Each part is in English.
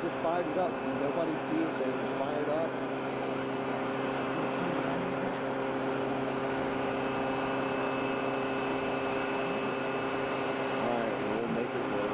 just fired it up. Nobody sees it. They fired up. All right, we'll make it work.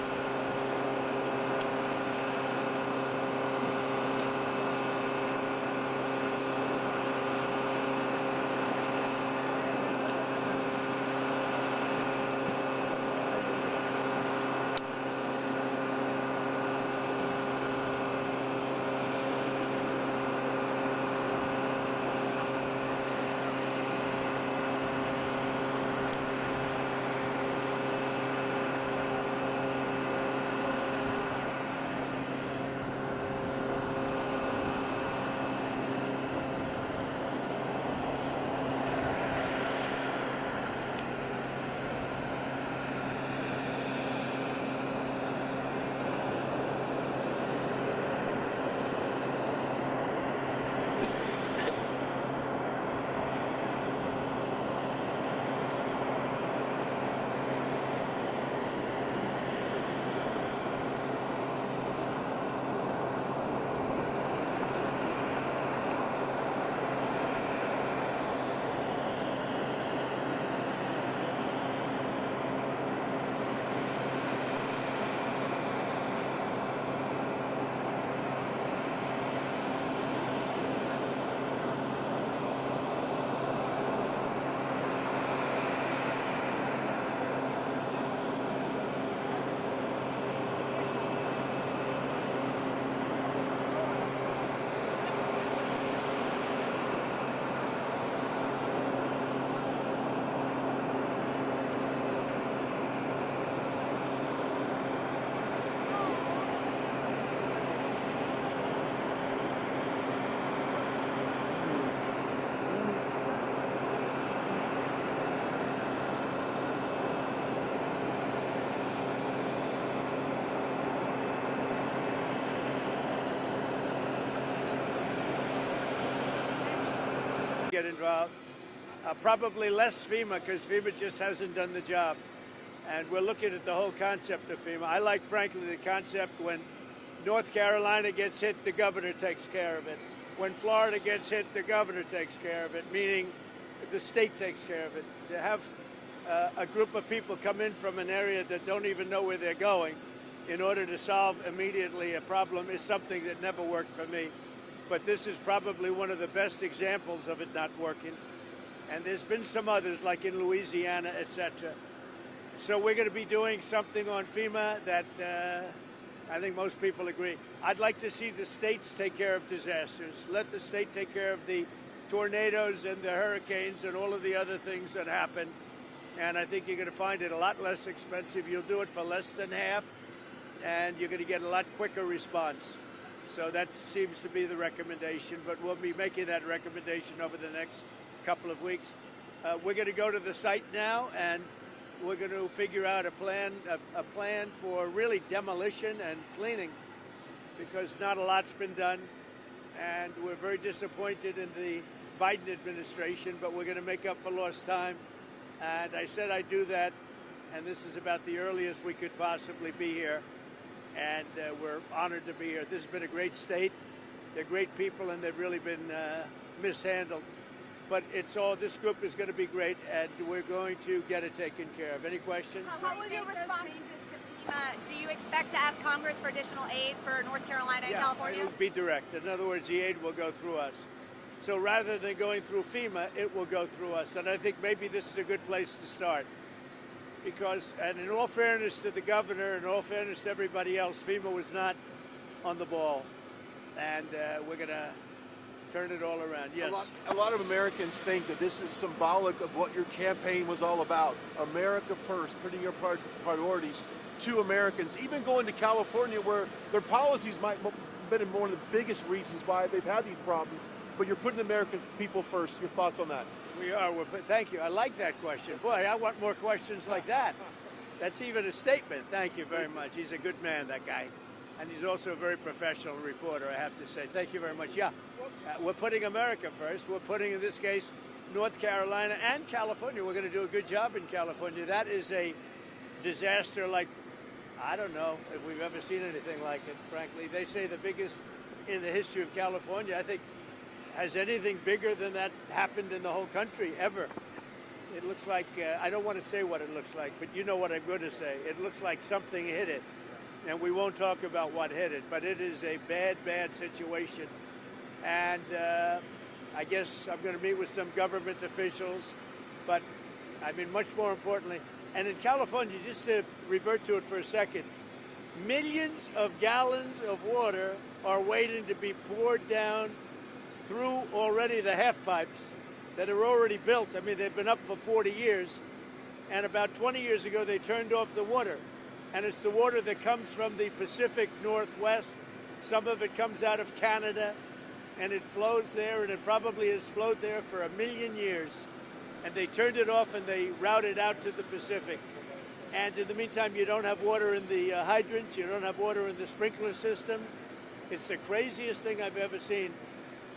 Get involved. Probably less FEMA because FEMA just hasn't done the job. And we're looking at the whole concept of FEMA. I like, frankly, the concept when North Carolina gets hit, the governor takes care of it. When Florida gets hit, the governor takes care of it, meaning the state takes care of it. To have a group of people come in from an area that don't even know where they're going in order to solve immediately a problem is something that never worked for me. But this is probably one of the best examples of it not working. And there's been some others, like in Louisiana, etc. So we're going to be doing something on FEMA that I think most people agree. I'd like to see the states take care of disasters. Let the state take care of the tornadoes and the hurricanes and all of the other things that happen. And I think you're going to find it a lot less expensive. You'll do it for less than half, and you're going to get a lot quicker response. So that seems to be the recommendation, but we'll be making that recommendation over the next couple of weeks. We're going to go to the site now, and we're going to figure out a plan for really demolition and cleaning, because not a lot's been done, and we're very disappointed in the Biden administration, but we're going to make up for lost time. And I said I'd do that, and this is about the earliest we could possibly be here. And we're honored to be here. This has been a great state. They're great people, and they've really been mishandled. But this group is going to be great, and we're going to get it taken care of. Any questions? How will you respond to FEMA? Do you expect to ask Congress for additional aid for North Carolina and California? It'll be direct. In other words, the aid will go through us. So rather than going through FEMA, it will go through us. And I think maybe this is a good place to start. Because, and in all fairness to the governor, and in all fairness to everybody else, FEMA was not on the ball. And we're going to turn it all around. Yes. A lot of Americans think that this is symbolic of what your campaign was all about. America first, putting your priorities to Americans. Even going to California, where their policies might have been one of the biggest reasons why they've had these problems. But you're putting the American people first. Your thoughts on that? We are. Thank you. I like that question. Boy, I want more questions like that. That's even a statement. Thank you very much. He's a good man, that guy. And he's also a very professional reporter, I have to say. Thank you very much. Yeah, we're putting America first. We're putting, in this case, North Carolina and California. We're going to do a good job in California. That is a disaster like I don't know if we've ever seen anything like it, frankly. They say the biggest in the history of California. I think, has anything bigger than that happened in the whole country ever? It looks like, I don't want to say what it looks like, but you know what I'm going to say. It looks like something hit it, and we won't talk about what hit it, but it is a bad, bad situation. And I guess I'm going to meet with some government officials, but I mean, much more importantly, and in California, just to revert to it for a second, millions of gallons of water are waiting to be poured down through already the half pipes that are already built. I mean, they've been up for 40 years, and about 20 years ago, they turned off the water. And it's the water that comes from the Pacific Northwest. Some of it comes out of Canada, and it flows there, and it probably has flowed there for 1 million years. And they turned it off, and they routed out to the Pacific. And in the meantime, you don't have water in the hydrants, you don't have water in the sprinkler systems. It's the craziest thing I've ever seen.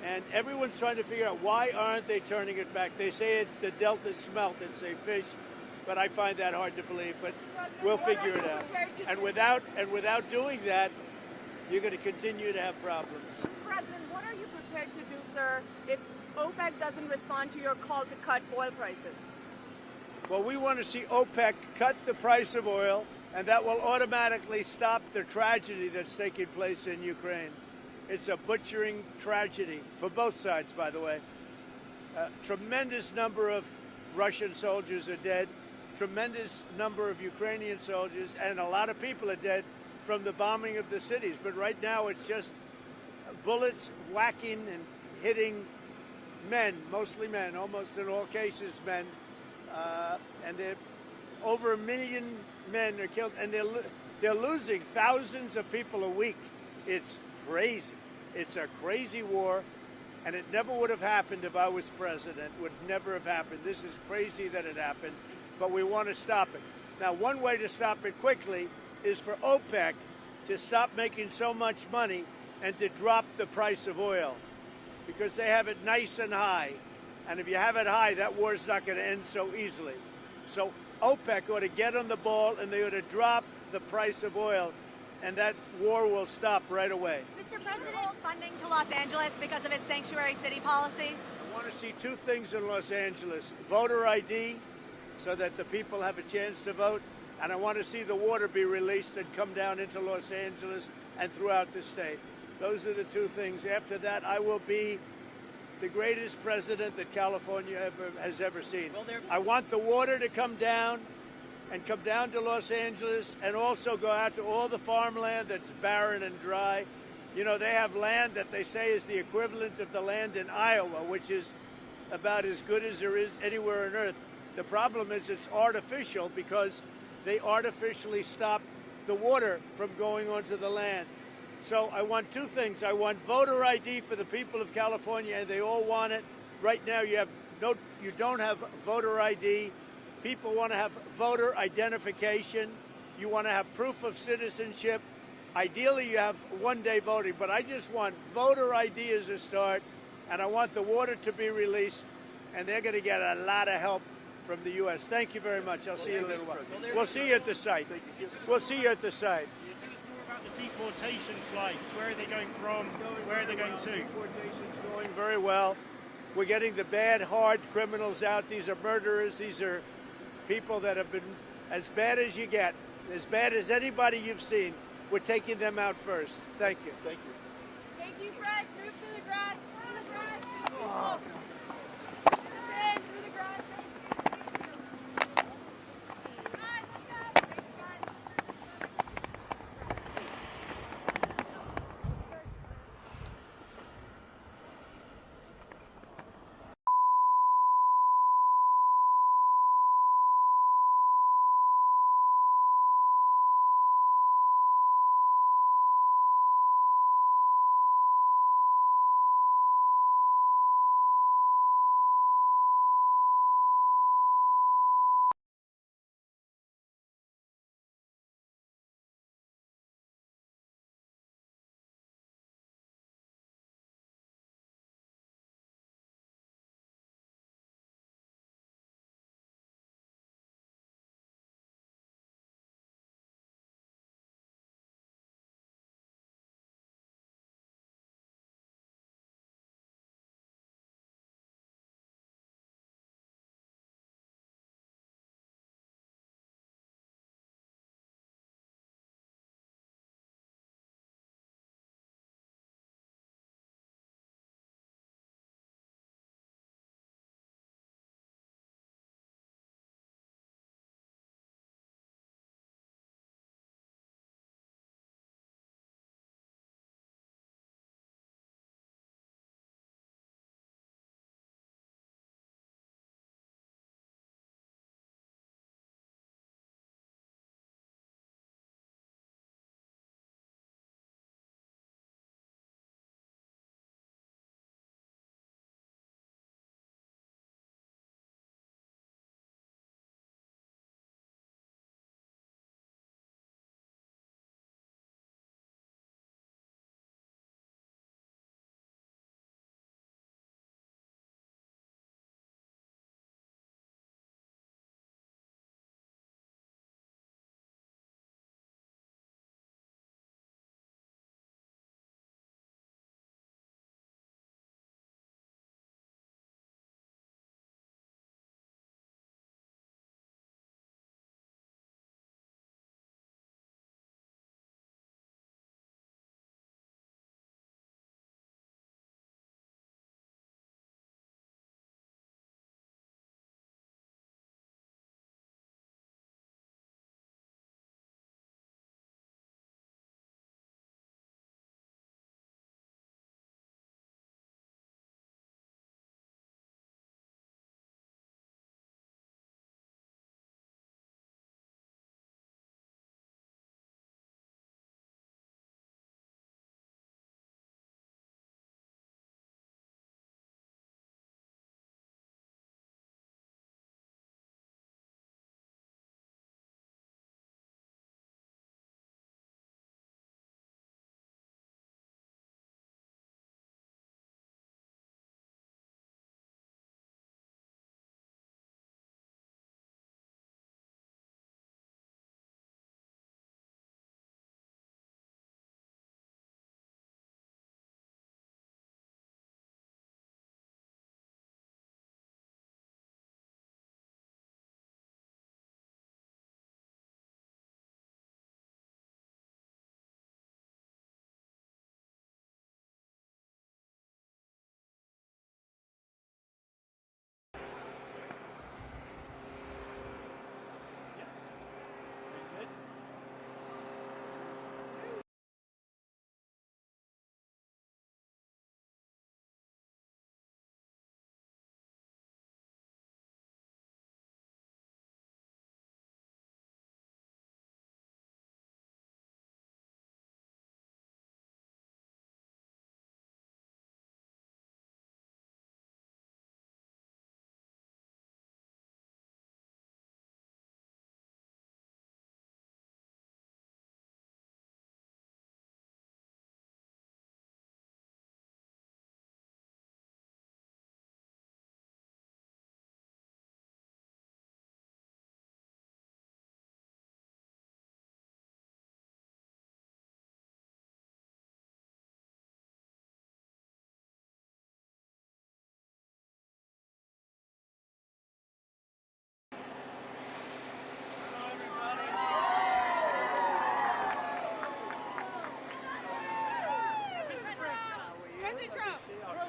And everyone's trying to figure out, why aren't they turning it back? They say it's the Delta smelt, it's a fish, but I find that hard to believe, but we'll figure it out. And without doing that, you're going to continue to have problems. Mr. President, what are you prepared to do, sir, if OPEC doesn't respond to your call to cut oil prices? Well, we want to see OPEC cut the price of oil, and that will automatically stop the tragedy that's taking place in Ukraine. It's a butchering tragedy for both sides, by the way. A tremendous number of Russian soldiers are dead, tremendous number of Ukrainian soldiers, and a lot of people are dead from the bombing of the cities. But right now it's just bullets whacking and hitting men, mostly men, almost in all cases men. And over 1 million men are killed, and they're losing thousands of people a week. It's crazy. It's a crazy war, and it never would have happened if I was president. Would never have happened. This is crazy that it happened, but we want to stop it. Now, one way to stop it quickly is for OPEC to stop making so much money and to drop the price of oil, because they have it nice and high. And if you have it high, that war's not going to end so easily. So OPEC ought to get on the ball, and they ought to drop the price of oil, and that war will stop right away. Mr. President, funding to Los Angeles because of its sanctuary city policy? I want to see two things in Los Angeles: voter ID, so that the people have a chance to vote, and I want to see the water be released and come down into Los Angeles and throughout the state. Those are the two things. After that, I will be the greatest president that California has ever seen. I want the water to come down and come down to Los Angeles, and also go out to all the farmland that's barren and dry. You know, they have land that they say is the equivalent of the land in Iowa, which is about as good as there is anywhere on earth. The problem is it's artificial, because they artificially stop the water from going onto the land. So I want two things. I want voter ID for the people of California, and they all want it. Right now you don't have voter ID. People want to have voter identification. You want to have proof of citizenship. Ideally, you have one-day voting, but I just want voter ID as a start, and I want the water to be released, and they're going to get a lot of help from the U.S. Thank you very much. I'll see you in a little while. We'll see you at the site. We'll see you at the site. About the deportation flights, where are they going from? Where are they going to? Deportation's going very well. We're getting the bad, hard criminals out. These are murderers. These are people that have been as bad as you get, as bad as anybody you've seen. We're taking them out first. Thank you. Thank you. Thank you, Brett. Move through the grass. Through the grass. Oh.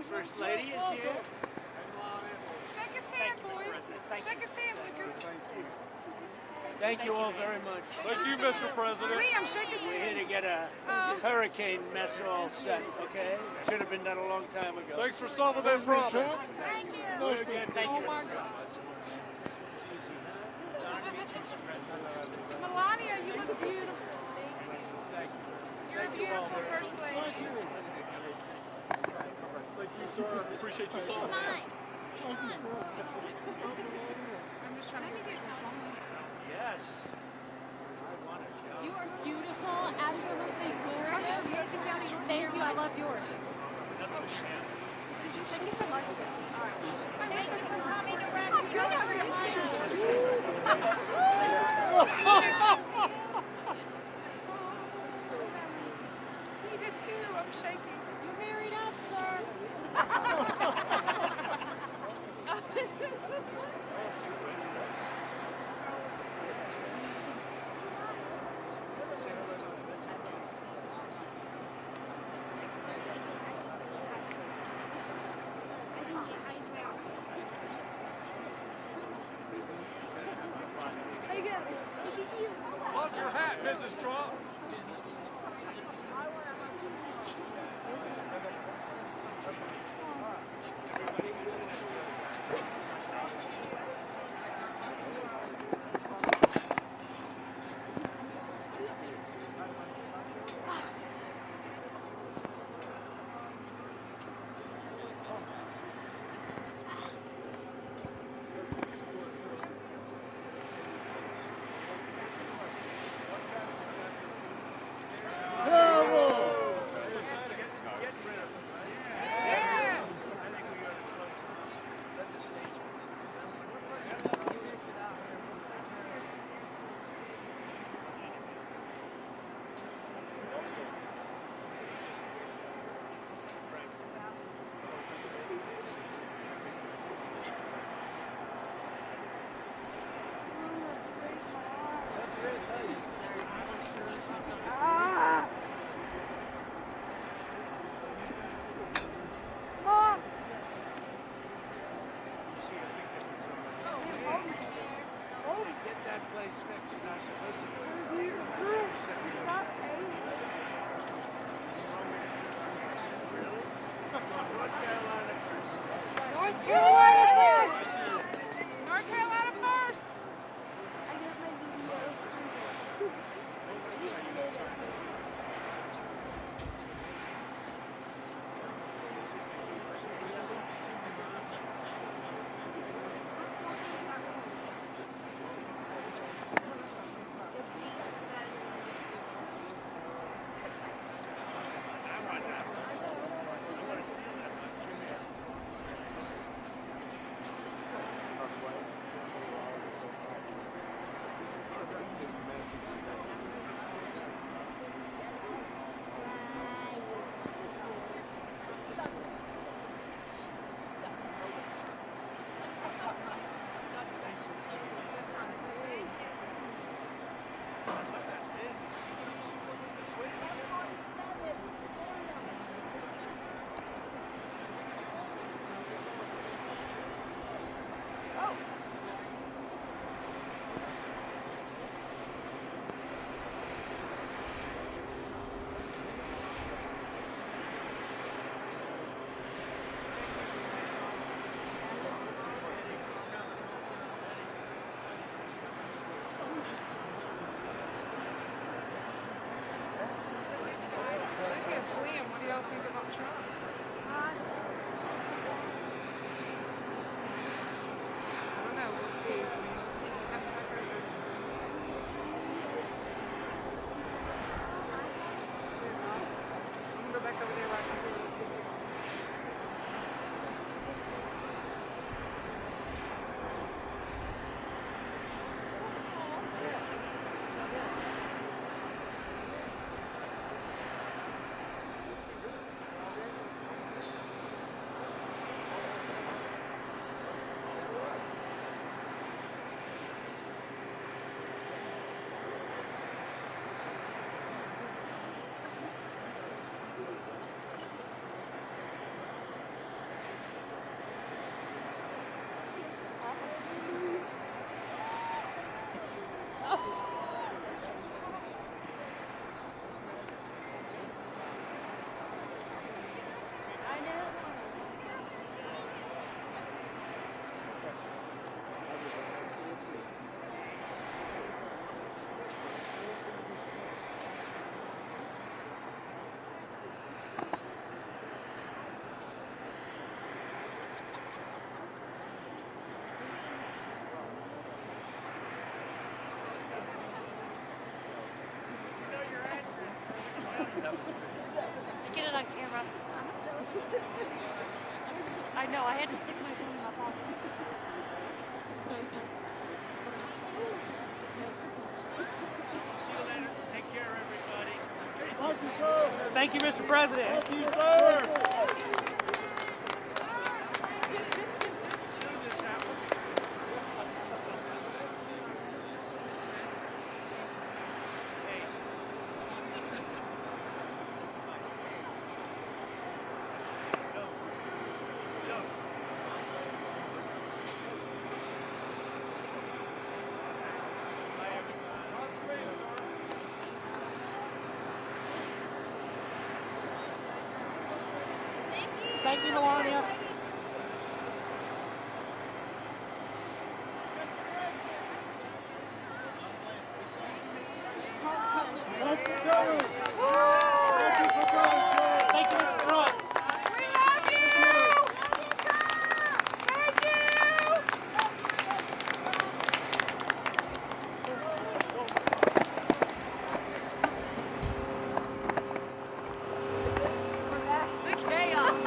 First Lady is here. Shake his hand, boys. Shake his hand, Lucas. Thank you all very much. Thank you, Mr. President. Liam, shake his We're hand. here to get a hurricane mess all set, okay? Should have been done a long time ago. Thanks for solving that problem. Thank you. Very good. Thank Oh you. my God. Melania, you look beautiful. You're a beautiful First Lady. Thank you, sir. Appreciate you solving that. I'm just trying to get Yes. You are beautiful, absolutely gorgeous. Thank you, I love yours. Thank you so much. He did too. I'm shaking. You're married up, sir. Love your hat, Mrs. Trump. I know, I had to stick my phone in my pocket. See you later. Take care, everybody. Thank you, sir. Thank you, Mr. President. Thank you, sir. Sue this out. Hey. No. No. Bye, everybody. Thank you, Melania. Thanks for coming. Thank you for coming, sir. Thank you, Mr. Trump. We love you! Thank you! The chaos.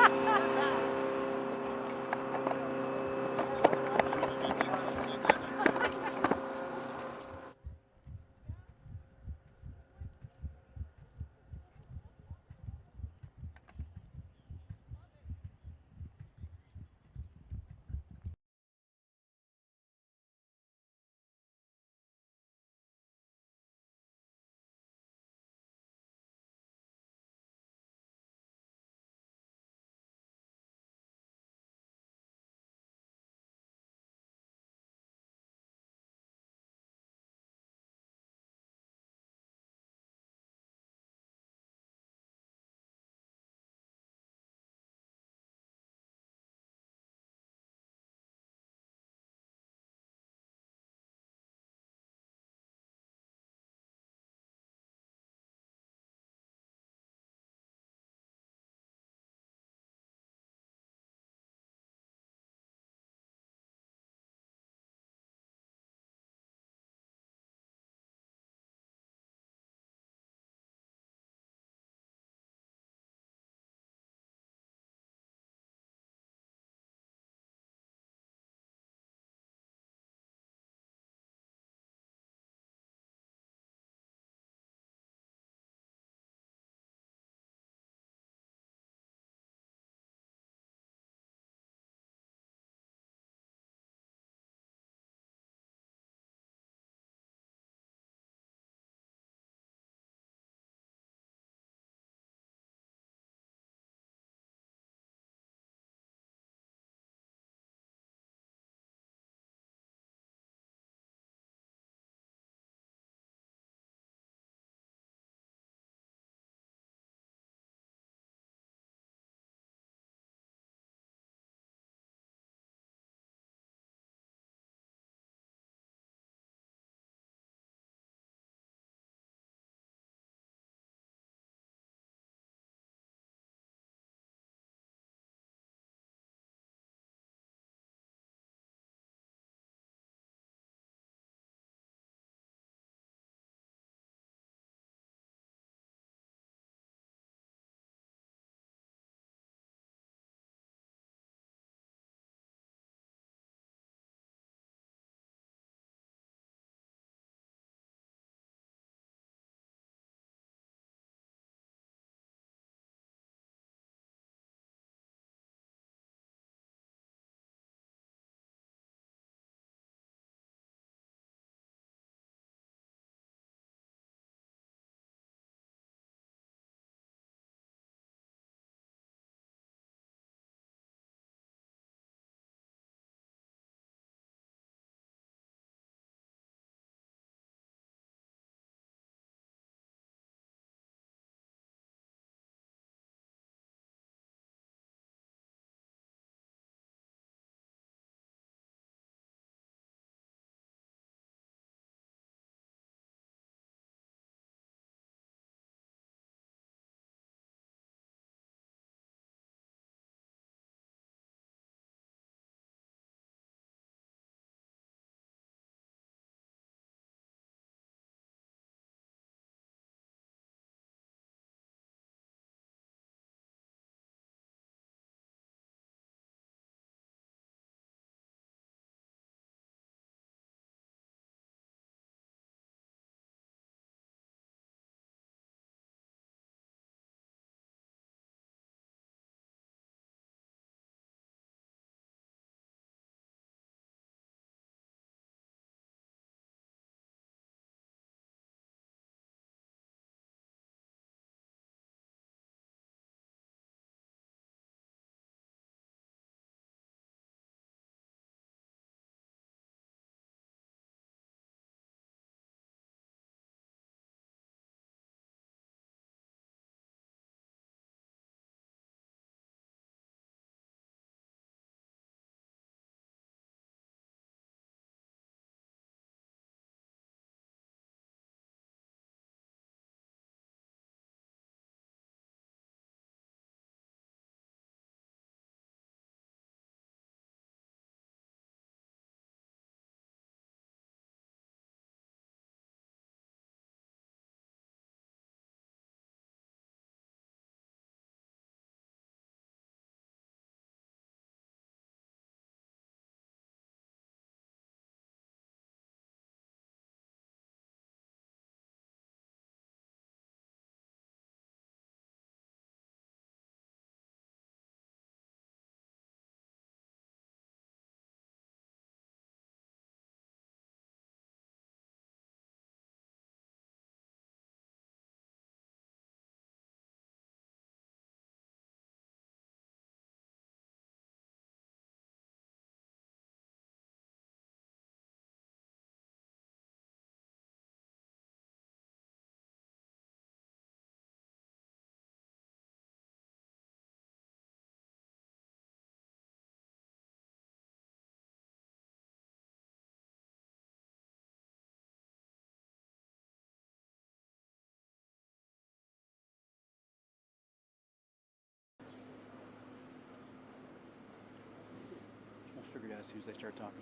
soon as they start talking.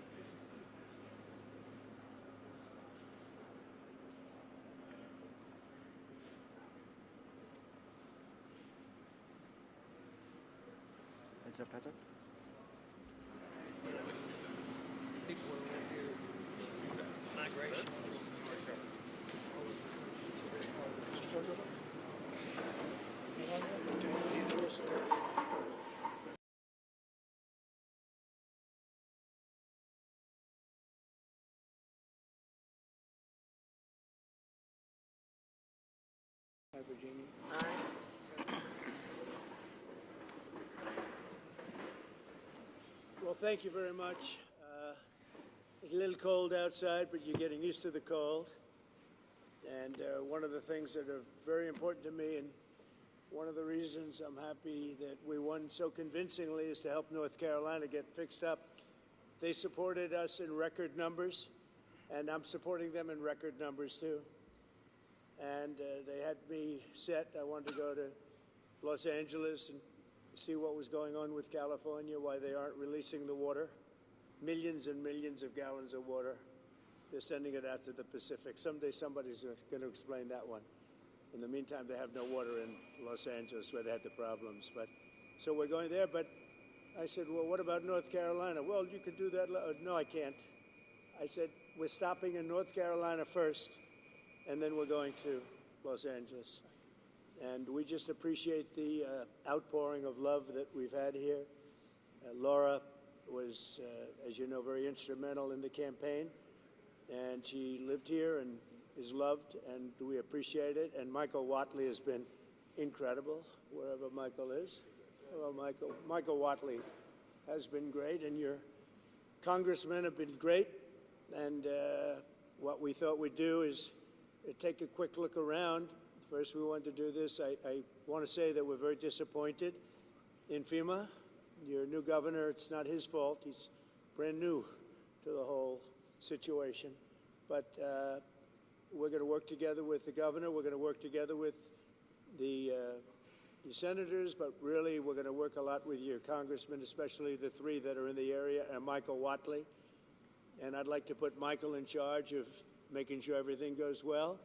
Heads up, heads up. People who live here, migration from Hi, Virginia. Well, thank you very much. It's a little cold outside, but you're getting used to the cold. And one of the things that are very important to me, and one of the reasons I'm happy that we won so convincingly, is to help North Carolina get fixed up. They supported us in record numbers, and I'm supporting them in record numbers too. And they had me set. I wanted to go to Los Angeles and see what was going on with California, why they aren't releasing the water. Millions and millions of gallons of water. They're sending it out to the Pacific. Someday somebody's going to explain that one. In the meantime, they have no water in Los Angeles where they had the problems. So we're going there. But I said, well, what about North Carolina? Well, you could do that. No, I can't. I said, we're stopping in North Carolina first, and then we're going to Los Angeles. And we just appreciate the outpouring of love that we've had here. Laura was, as you know, very instrumental in the campaign. And she lived here and is loved, and we appreciate it. And Michael Whatley has been incredible, wherever Michael is. Hello, Michael. Michael Whatley has been great, and your congressmen have been great. And what we thought we'd do is take a quick look around. First, we wanted to do this. I want to say that we're very disappointed in FEMA. Your new governor, it's not his fault. He's brand new to the whole situation. But we're going to work together with the governor. We're going to work together with the senators. But really, we're going to work a lot with your congressmen, especially the three that are in the area, and Michael Whatley. And I'd like to put Michael in charge of making sure everything goes well.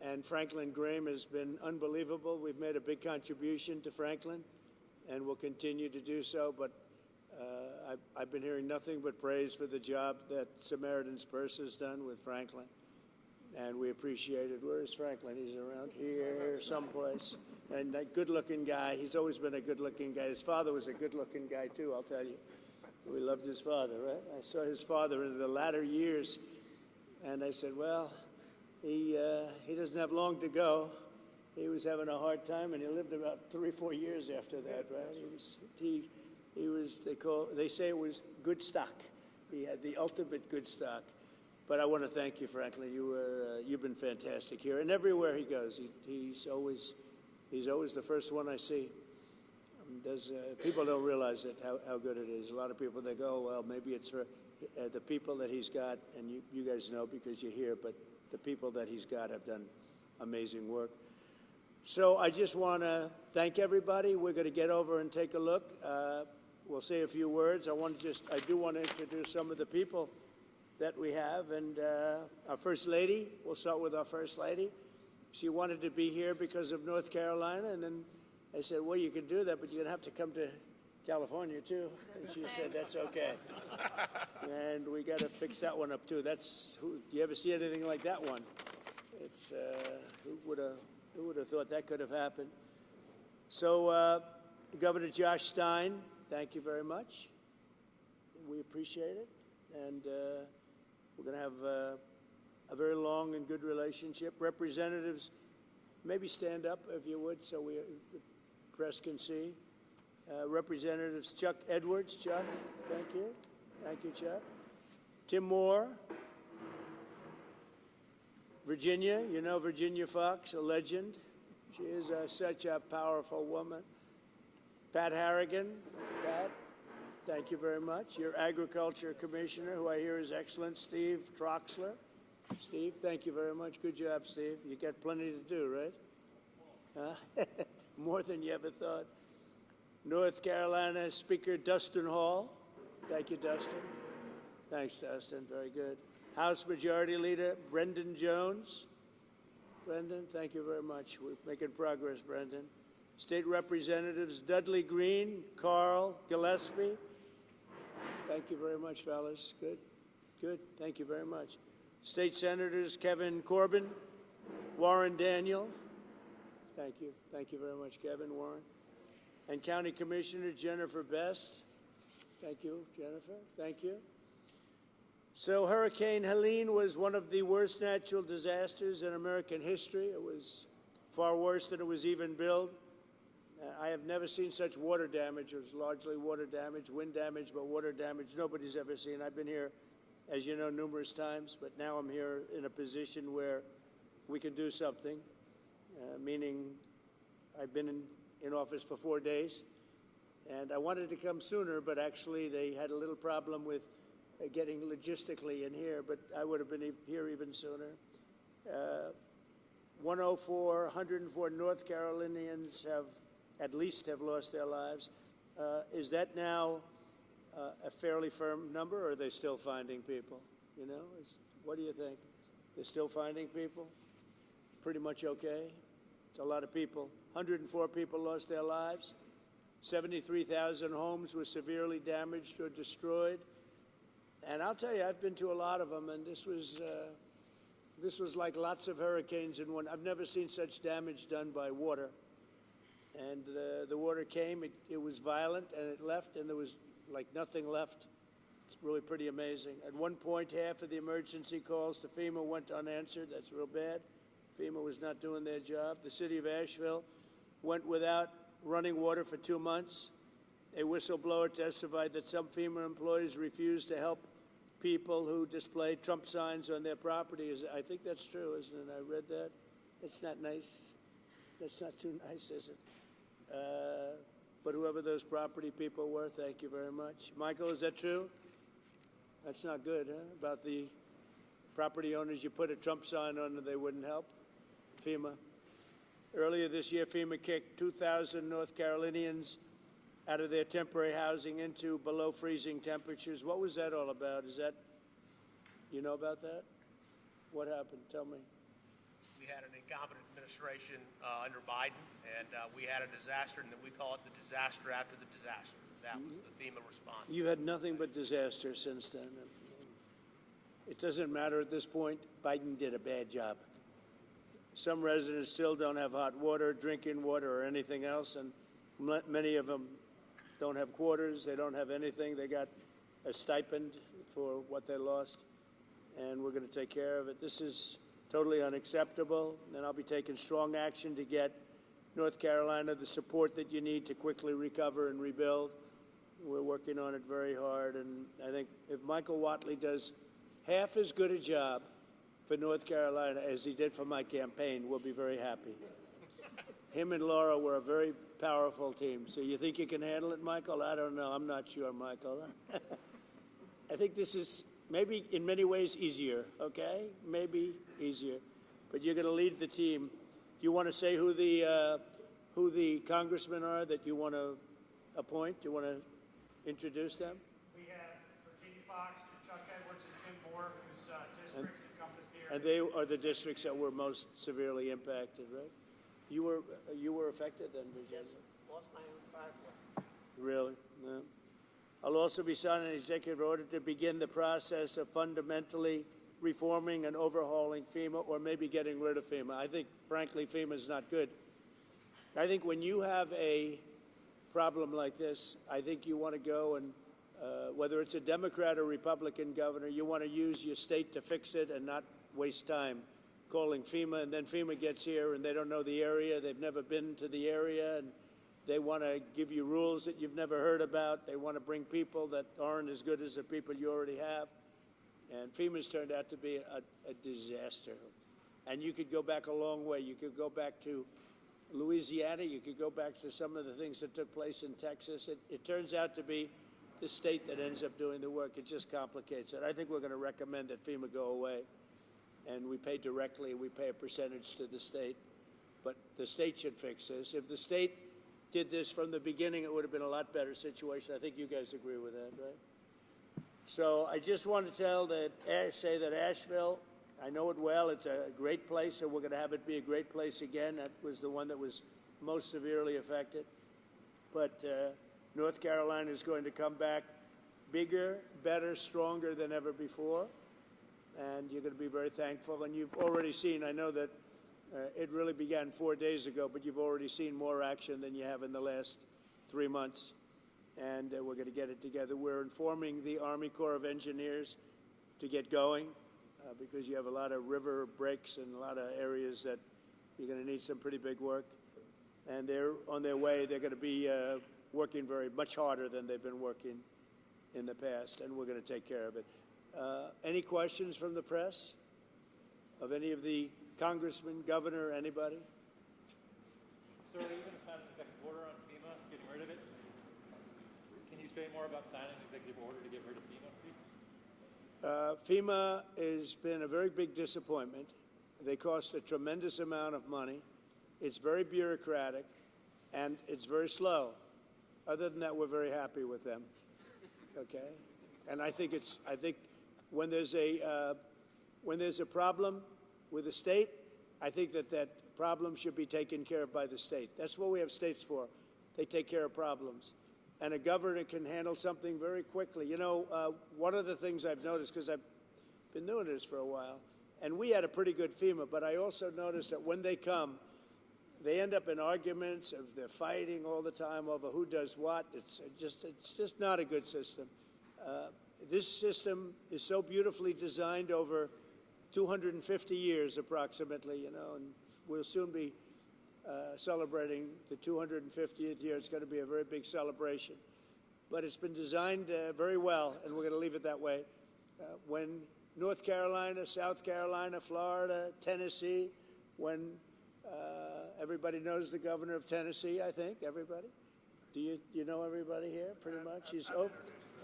And Franklin Graham has been unbelievable. We've made a big contribution to Franklin, and we'll continue to do so. But I've been hearing nothing but praise for the job that Samaritan's Purse has done with Franklin, and we appreciate it. Where is Franklin? He's around here someplace. And that good-looking guy, he's always been a good-looking guy. His father was a good-looking guy, too, I'll tell you. We loved his father, right? I saw his father in the latter years, and I said, well, he doesn't have long to go. He was having a hard time, and he lived about 3 or 4 years after that, right? He was they say it was good stock. He had the ultimate good stock. But I want to thank you, Franklin. You've been fantastic here, and everywhere he goes, he's always the first one I see. People don't realize it, how good it is. A lot of people, they go, well, maybe it's for the people that he's got, and you guys know because you're here, but the people that he's got have done amazing work. So I just want to thank everybody. We're going to get over and take a look. We'll say a few words. I do want to introduce some of the people that we have. And our First Lady, we'll start with our First Lady. She wanted to be here because of North Carolina, and then I said, well, you can do that, but you're going to have to come to California, too. And she said, that's okay. And we got to fix that one up, too. Do you ever see anything like that one? It's, who would have thought that could have happened? So, Governor Josh Stein, thank you very much. We appreciate it. And we're going to have a very long and good relationship. Representatives, maybe stand up if you would so the press can see. Representatives Chuck Edwards. Chuck, thank you. Thank you, Chuck. Tim Moore. Virginia, you know Virginia Fox, a legend. She is such a powerful woman. Pat Harrigan. Pat, thank you very much. Your Agriculture Commissioner, who I hear is excellent, Steve Troxler. Steve, thank you very much. Good job, Steve. You got plenty to do, right? Huh? More than you ever thought. North Carolina Speaker Dustin Hall. Thank you, Dustin. Thanks, Dustin. Very good. House Majority Leader Brendan Jones. Brendan, thank you very much. We're making progress, Brendan. State Representatives Dudley Green, Carl Gillespie. Thank you very much, fellas. Good. Good. Thank you very much. State Senators Kevin Corbin, Warren Daniel. Thank you. Thank you very much, Kevin, Warren. And County Commissioner Jennifer Best. Thank you, Jennifer. Thank you. So Hurricane Helene was one of the worst natural disasters in American history. It was far worse than it was even billed. I have never seen such water damage. It was largely water damage, wind damage, but water damage nobody's ever seen. I've been here, as you know, numerous times, but now I'm here in a position where we can do something, meaning I've been in office for 4 days, and I wanted to come sooner, but actually they had a little problem with getting logistically in here, but I would have been here even sooner. 104 North Carolinians have lost their lives. Is that now a fairly firm number, or are they still finding people? You know, what do you think? They're still finding people? Pretty much okay? It's a lot of people. 104 people lost their lives. 73,000 homes were severely damaged or destroyed. And I'll tell you, I've been to a lot of them, and this was like lots of hurricanes in one. I've never seen such damage done by water. And the water came, it was violent, and it left, and there was like nothing left. It's really pretty amazing. At one point, half of the emergency calls to FEMA went unanswered. That's real bad. FEMA was not doing their job. The city of Asheville went without running water for 2 months. A whistleblower testified that some FEMA employees refused to help people who displayed Trump signs on their property. I think that's true, isn't it? I read that. That's not nice. That's not too nice, is it? But whoever those property people were, thank you very much. Michael, is that true? That's not good, huh? About the property owners, you put a Trump sign on and they wouldn't help? FEMA. Earlier this year, FEMA kicked 2,000 North Carolinians out of their temporary housing into below freezing temperatures. What was that all about? Is that, you know about that? What happened? Tell me. We had an incompetent administration under Biden, and we had a disaster, and then we call it the disaster after the disaster. That was the FEMA response. You had nothing but disaster since then. It doesn't matter at this point. Biden did a bad job. Some residents still don't have hot water, drinking water, or anything else, and many of them don't have quarters. They don't have anything. They got a stipend for what they lost, and we're going to take care of it. This is totally unacceptable, and I'll be taking strong action to get North Carolina the support that you need to quickly recover and rebuild. We're working on it very hard, and I think if Michael Whatley does half as good a job for North Carolina as he did for my campaign, we'll be very happy. Him and Laura were a very powerful team. So you think you can handle it, Michael? I don't know. I'm not sure, Michael. I think this is maybe in many ways easier, okay? Maybe easier. But you're going to lead the team. Do you want to say who the congressmen are that you want to appoint? Do you want to introduce them? We have Virginia Fox, Chuck Edwards, and Tim Moore, whose districts encompass the area. And they are the districts that were most severely impacted, right? You were affected then, Virginia? Yes, lost my own driveway. Really? No. I'll also be signing an executive order to begin the process of fundamentally reforming and overhauling FEMA, or maybe getting rid of FEMA. I think, frankly, FEMA is not good. I think when you have a problem like this, I think you want to go and, whether it's a Democrat or Republican governor, you want to use your state to fix it and not waste time calling FEMA, and then FEMA gets here and they don't know the area, they've never been to the area, and they want to give you rules that you've never heard about. They want to bring people that aren't as good as the people you already have. And FEMA's turned out to be a disaster. And you could go back a long way. You could go back to Louisiana. You could go back to some of the things that took place in Texas. It turns out to be the state that ends up doing the work. It just complicates it. I think we're going to recommend that FEMA go away. And we pay directly. We pay a percentage to the state. But the state should fix this. If the state did this from the beginning, it would have been a lot better situation. I think you guys agree with that, right? So I just want to say that Asheville, I know it well. It's a great place, and we're going to have it be a great place again. That was the one that was most severely affected. But North Carolina is going to come back bigger, better, stronger than ever before. And you're going to be very thankful. And you've already seen, I know that it really began 4 days ago, but you've already seen more action than you have in the last 3 months. And we're going to get it together. We're informing the Army Corps of Engineers to get going because you have a lot of river breaks and a lot of areas that you're going to need some pretty big work. And they're on their way. They're going to be working much harder than they've been working in the past, and we're going to take care of it. Any questions from the press of any of the congressmen, governor, anybody? Sir, are you going to sign an executive order on FEMA, getting rid of it? Can you say more about signing an executive order to get rid of FEMA, please? FEMA has been a very big disappointment. They cost a tremendous amount of money. It's very bureaucratic, and it's very slow. Other than that, we're very happy with them. Okay, and I think when there's a problem with the state, I think that problem should be taken care of by the state. That's what we have states for. They take care of problems. And a governor can handle something very quickly. You know, one of the things I've noticed, because I've been doing this for a while, and we had a pretty good FEMA, but I also noticed that when they come, they end up in arguments. They're fighting all the time over who does what. It's just not a good system. This system is so beautifully designed over 250 years approximately, you know, and we'll soon be celebrating the 250th year. It's going to be a very big celebration. But it's been designed very well, and we're going to leave it that way. When North Carolina, South Carolina, Florida, Tennessee, when everybody knows the governor of Tennessee, I think, everybody? Do you know everybody here, pretty much?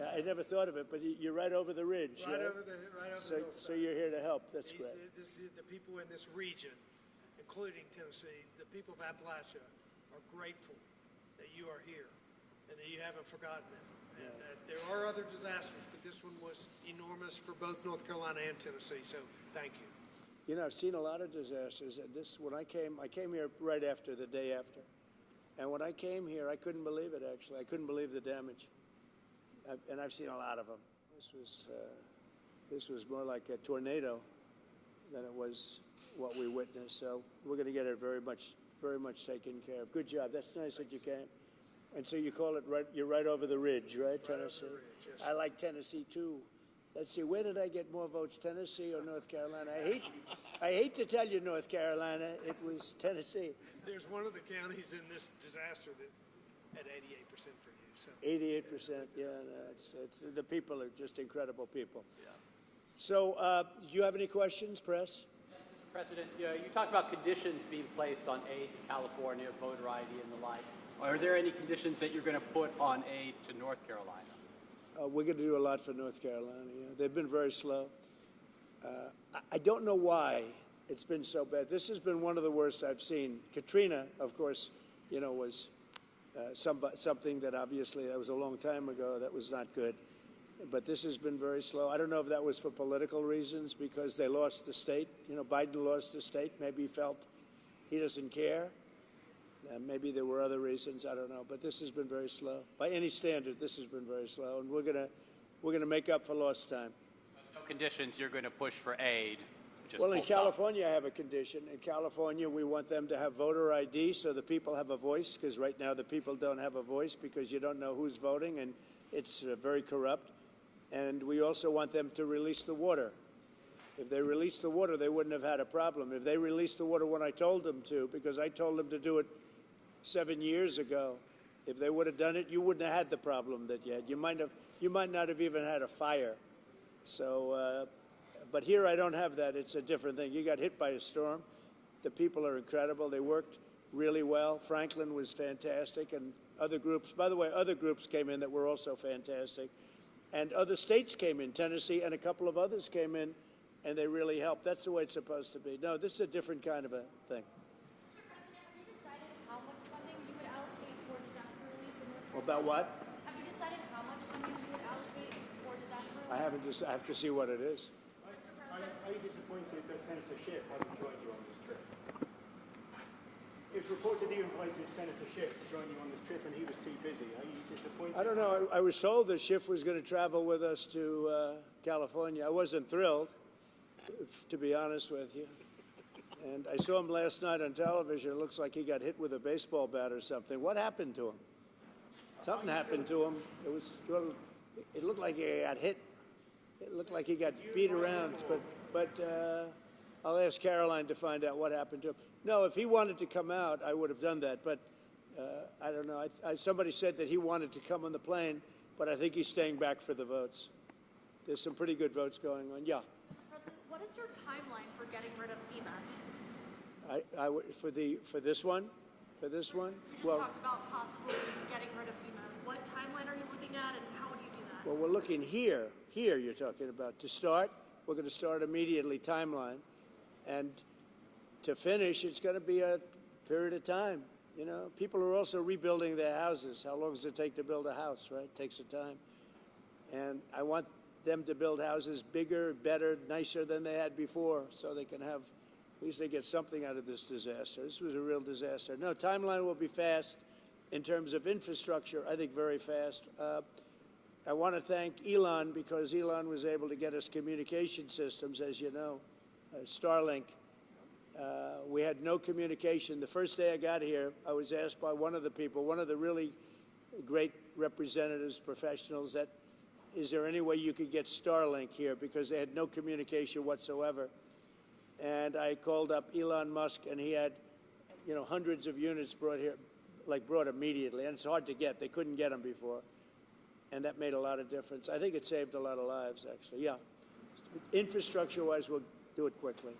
I never thought of it, but you're right over the ridge. Right over the hillside. So you're here to help. That's great. The people in this region, including Tennessee, the people of Appalachia, are grateful that you are here and that you haven't forgotten them. And that there are other disasters, but this one was enormous for both North Carolina and Tennessee. So thank you. You know, I've seen a lot of disasters, and when I came here right after, the day after. And when I came here, I couldn't believe it, actually. I couldn't believe the damage. And I've seen a lot of them. This was more like a tornado than it was what we witnessed. So we're going to get it very much taken care of. Good job. That's nice that you came. And so you call it you're right over the ridge, right, Tennessee? Over the ridge, yes. I like Tennessee, too. Let's see, where did I get more votes, Tennessee or North Carolina? I hate to tell you, North Carolina, it was Tennessee. There's one of the counties in this disaster that had 88% for you. So 88%, yeah. No, the people are just incredible people. Yeah. So, do you have any questions, press? Yes, Mr. President, you talked about conditions being placed on aid to California, voter ID, and the like. Are there any conditions that you're going to put on aid to North Carolina? We're going to do a lot for North Carolina. You know, they've been very slow. I don't know why it's been so bad. This has been one of the worst I've seen. Katrina, of course, you know, was something that obviously that was a long time ago. That was not good. But this has been very slow. I don't know if that was for political reasons because they lost the state. You know, Biden lost the state. Maybe he felt he doesn't care. Maybe there were other reasons. I don't know. But this has been very slow. By any standard, this has been very slow. And we're gonna make up for lost time. No conditions. You're going to push for aid. Well, in California, I have a condition. In California, we want them to have voter ID so the people have a voice, because right now the people don't have a voice because you don't know who's voting, and it's very corrupt. And we also want them to release the water. If they released the water, they wouldn't have had a problem. If they released the water when I told them to, because I told them to do it 7 years ago, if they would have done it, you wouldn't have had the problem that you had. You might not have even had a fire. So, but here I don't have that. It's a different thing. You got hit by a storm. The people are incredible. They worked really well. Franklin was fantastic, and other groups. By the way, other groups came in that were also fantastic, and other states came in. Tennessee and a couple of others came in, and they really helped. That's the way it's supposed to be. No, this is a different kind of a thing. Mr. President, have you decided how much funding you would allocate for disaster relief in North Carolina? About what? Have you decided how much funding you would allocate for disaster relief? I have to see what it is. Are you disappointed that Senator Schiff hasn't joined you on this trip? It's reported you invited Senator Schiff to join you on this trip and he was too busy. Are you disappointed? I don't know. I was told that Schiff was going to travel with us to California. I wasn't thrilled, to be honest with you. And I saw him last night on television. It looks like he got hit with a baseball bat or something. What happened to him? Something happened to him. It looked like he got hit. It looked like he got beat around. But I'll ask Caroline to find out what happened to him. No, if he wanted to come out, I would have done that. But I don't know. Somebody said that he wanted to come on the plane, but I think he's staying back for the votes. There's some pretty good votes going on. Yeah. Mr. President, what is your timeline for getting rid of FEMA? For this one? For this one? You just talked about possibly getting rid of FEMA. What timeline are you looking at, and how would you do that? Well, we're looking here. Here you're talking about. To start, we're going to start immediately timeline. And to finish, it's going to be a period of time. You know, people are also rebuilding their houses. How long does it take to build a house, right? It takes some time. And I want them to build houses bigger, better, nicer than they had before, so they can have, at least they get something out of this disaster. This was a real disaster. No, timeline will be fast. In terms of infrastructure, I think very fast. I want to thank Elon, because Elon was able to get us communication systems, as you know, Starlink. We had no communication. The first day I got here, I was asked by one of the people, one of the really great representatives, professionals, that is there any way you could get Starlink here, because they had no communication whatsoever. And I called up Elon Musk, and he had, you know, hundreds of units brought here, brought immediately. And it's hard to get. They couldn't get them before. And that made a lot of difference. I think it saved a lot of lives, actually. Yeah. Infrastructure-wise, we'll do it quickly.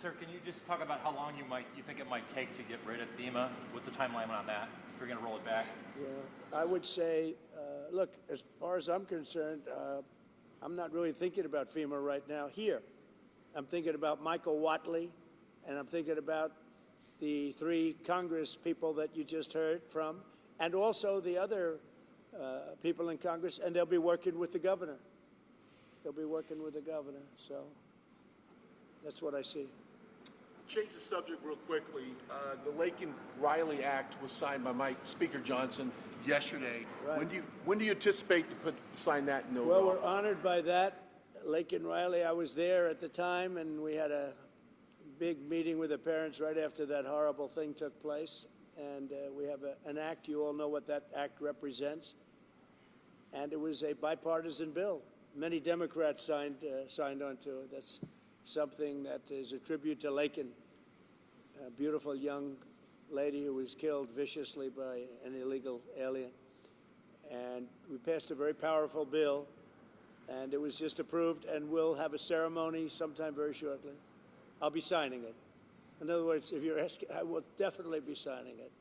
Sir, can you just talk about how long you think it might take to get rid of FEMA? What's the timeline on that? If you're going to roll it back? Yeah, I would say, look, as far as I'm concerned, I'm not really thinking about FEMA right now here. I'm thinking about Michael Watley, and I'm thinking about the 3 Congress people that you just heard from, and also the other people in Congress, and they'll be working with the governor. They'll be working with the governor, so that's what I see. Change the subject real quickly. The Laken Riley Act was signed by Speaker Johnson yesterday. Right. When do you anticipate to sign that in office? Well, we're honored by that. Laken Riley, I was there at the time, and we had a big meeting with the parents right after that horrible thing took place. And we have an act. You all know what that act represents. And it was a bipartisan bill. Many Democrats signed onto it. That's something that is a tribute to Laken, a beautiful young lady who was killed viciously by an illegal alien. And we passed a very powerful bill, and it was just approved, and we'll have a ceremony sometime very shortly. I'll be signing it. In other words, if you're asking, I will definitely be signing it.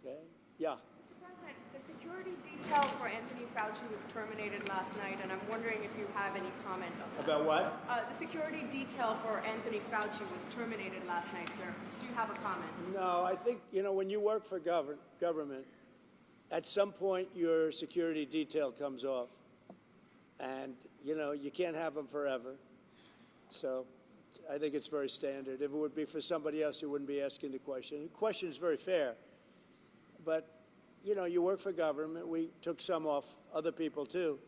Okay? Yeah. Mr. President, the security detail for Anthony Fauci was terminated last night, and I'm wondering if you have any comment on that. About what? The security detail for Anthony Fauci was terminated last night, sir. Do you have a comment? No, I think, you know, when you work for government, at some point your security detail comes off. And, you know, you can't have them forever. So I think it's very standard. If it would be for somebody else, you wouldn't be asking the question. The question is very fair. But, you know, you work for government. We took some off, other people too.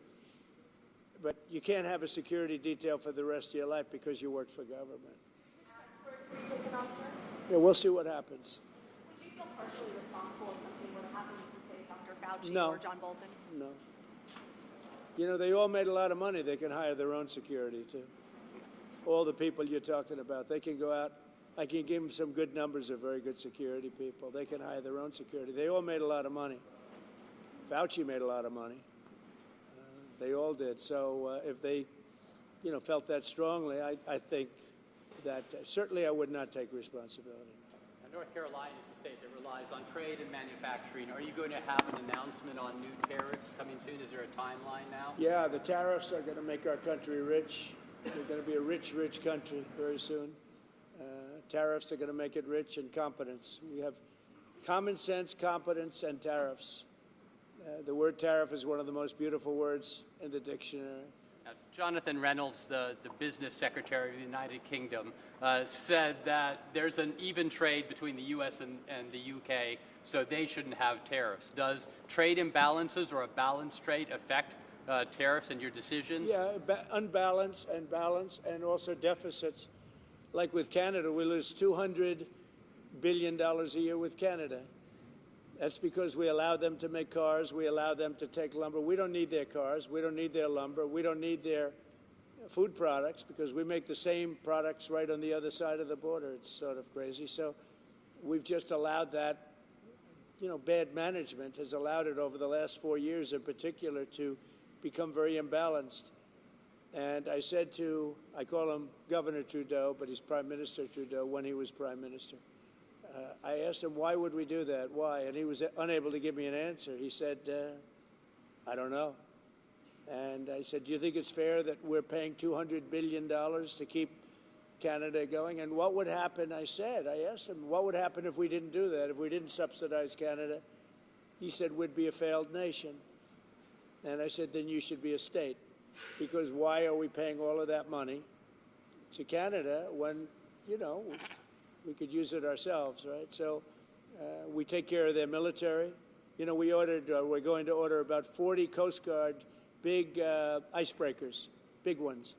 But you can't have a security detail for the rest of your life because you work for government. Yeah, we'll see what happens. Would you feel partially responsible if something would happen to, say, Dr. Fauci No. or John Bolton? No. You know, they all made a lot of money. They can hire their own security, too. All the people you're talking about, they can go out. I can give them some good numbers of very good security people. They can hire their own security. They all made a lot of money. Fauci made a lot of money. They all did. So if they, you know, felt that strongly, I think that certainly I would not take responsibility. North Carolina is a state that relies on trade and manufacturing. Are you going to have an announcement on new tariffs coming soon? Is there a timeline now? Yeah, the tariffs are going to make our country rich. We're going to be a rich, rich country very soon. Tariffs are going to make it rich, and competence. We have common sense, competence, and tariffs. The word tariff is one of the most beautiful words in the dictionary. Jonathan Reynolds, the business secretary of the United Kingdom, said that there's an even trade between the U.S. and the U.K., so they shouldn't have tariffs. Does trade imbalances or a balanced trade affect tariffs and your decisions? Yeah, unbalanced and balance, and also deficits. Like with Canada, we lose $200 billion a year with Canada. That's because we allow them to make cars. We allow them to take lumber. We don't need their cars. We don't need their lumber. We don't need their food products because we make the same products right on the other side of the border. It's sort of crazy. So we've just allowed that, bad management has allowed it over the last 4 years in particular to become very imbalanced. And I said I call him Governor Trudeau, but he's Prime Minister Trudeau when he was Prime Minister. I asked him, why would we do that? Why? And he was unable to give me an answer. He said, I don't know. And I said, do you think it's fair that we're paying $200 billion to keep Canada going? And what would happen, I asked him, what would happen if we didn't do that, if we didn't subsidize Canada? He said, we'd be a failed nation. And I said, then you should be a state. Because why are we paying all of that money to Canada when, we could use it ourselves, right? So we take care of their military. We're going to order about 40 Coast Guard big icebreakers, big ones.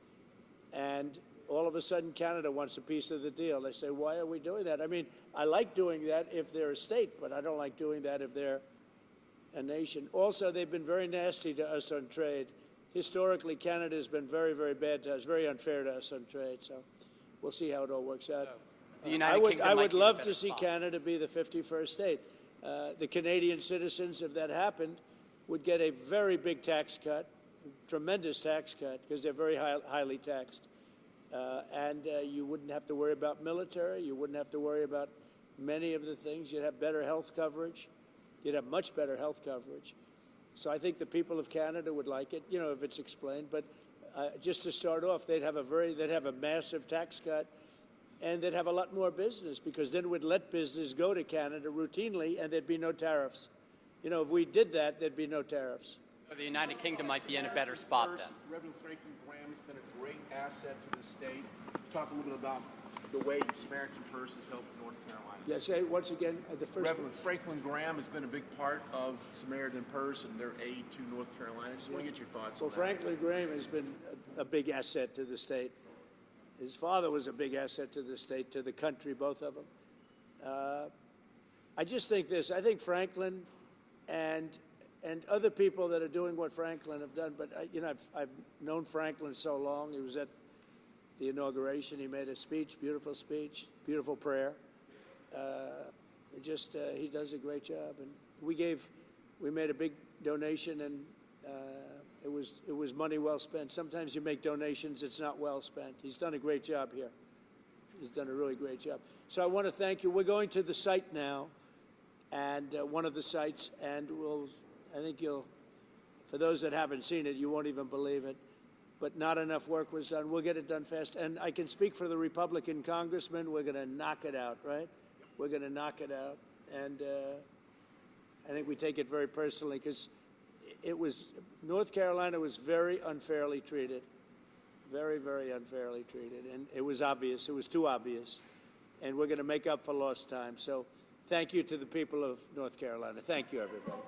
And all of a sudden, Canada wants a piece of the deal. They say, why are we doing that? I mean, I like doing that if they're a state, but I don't like doing that if they're a nation. Also, they've been very nasty to us on trade. Historically, Canada has been very, very bad to us, very unfair to us on trade. So we'll see how it all works out. I would love to see Canada be the 51st state. The Canadian citizens, if that happened, would get a very big tax cut, tremendous tax cut, because they're very highly taxed. And you wouldn't have to worry about military. You wouldn't have to worry about many of the things. You'd have better health coverage. You'd have much better health coverage. So I think the people of Canada would like it, if it's explained. But just to start off, they'd have a massive tax cut. And they'd have a lot more business because then we'd let business go to Canada routinely and there'd be no tariffs. If we did that, there'd be no tariffs. So the United Kingdom might be in a better spot then. Reverend Franklin Graham has been a great asset to the state. Talk a little bit about the way Samaritan Purse has helped North Carolina. Yes, once again, the first... Reverend Franklin Graham has been a big part of Samaritan Purse and their aid to North Carolina. Just want to get your thoughts on that. Well, Franklin Graham has been a big asset to the state. His father was a big asset to the state, to the country, both of them. I just think this. I think Franklin and other people that are doing what Franklin have done, but I've known Franklin so long. He was at the inauguration. He made a speech, beautiful prayer. He does a great job. And we made a big donation, and it was money well spent. Sometimes you make donations, it's not well spent. He's done a great job here. He's done a really great job. So I want to thank you. We're going to the site now, and one of the sites, and I think for those that haven't seen it, you won't even believe it, but not enough work was done. We'll get it done fast. And I can speak for the Republican congressman. We're going to knock it out, right? We're going to knock it out. And I think we take it very personally because North Carolina was very unfairly treated, very, very unfairly treated. And it was obvious. It was too obvious. And we're going to make up for lost time. So thank you to the people of North Carolina. Thank you, everybody.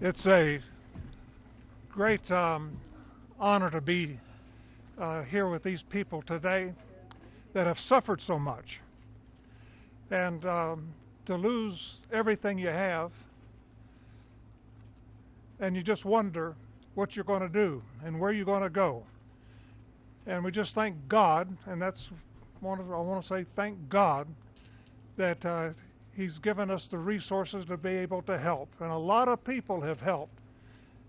It's a great honor to be here with these people today that have suffered so much. And to lose everything you have, and you just wonder what you're going to do and where you're going to go. And we just thank God, and I want to say thank God that He's given us the resources to be able to help. And a lot of people have helped,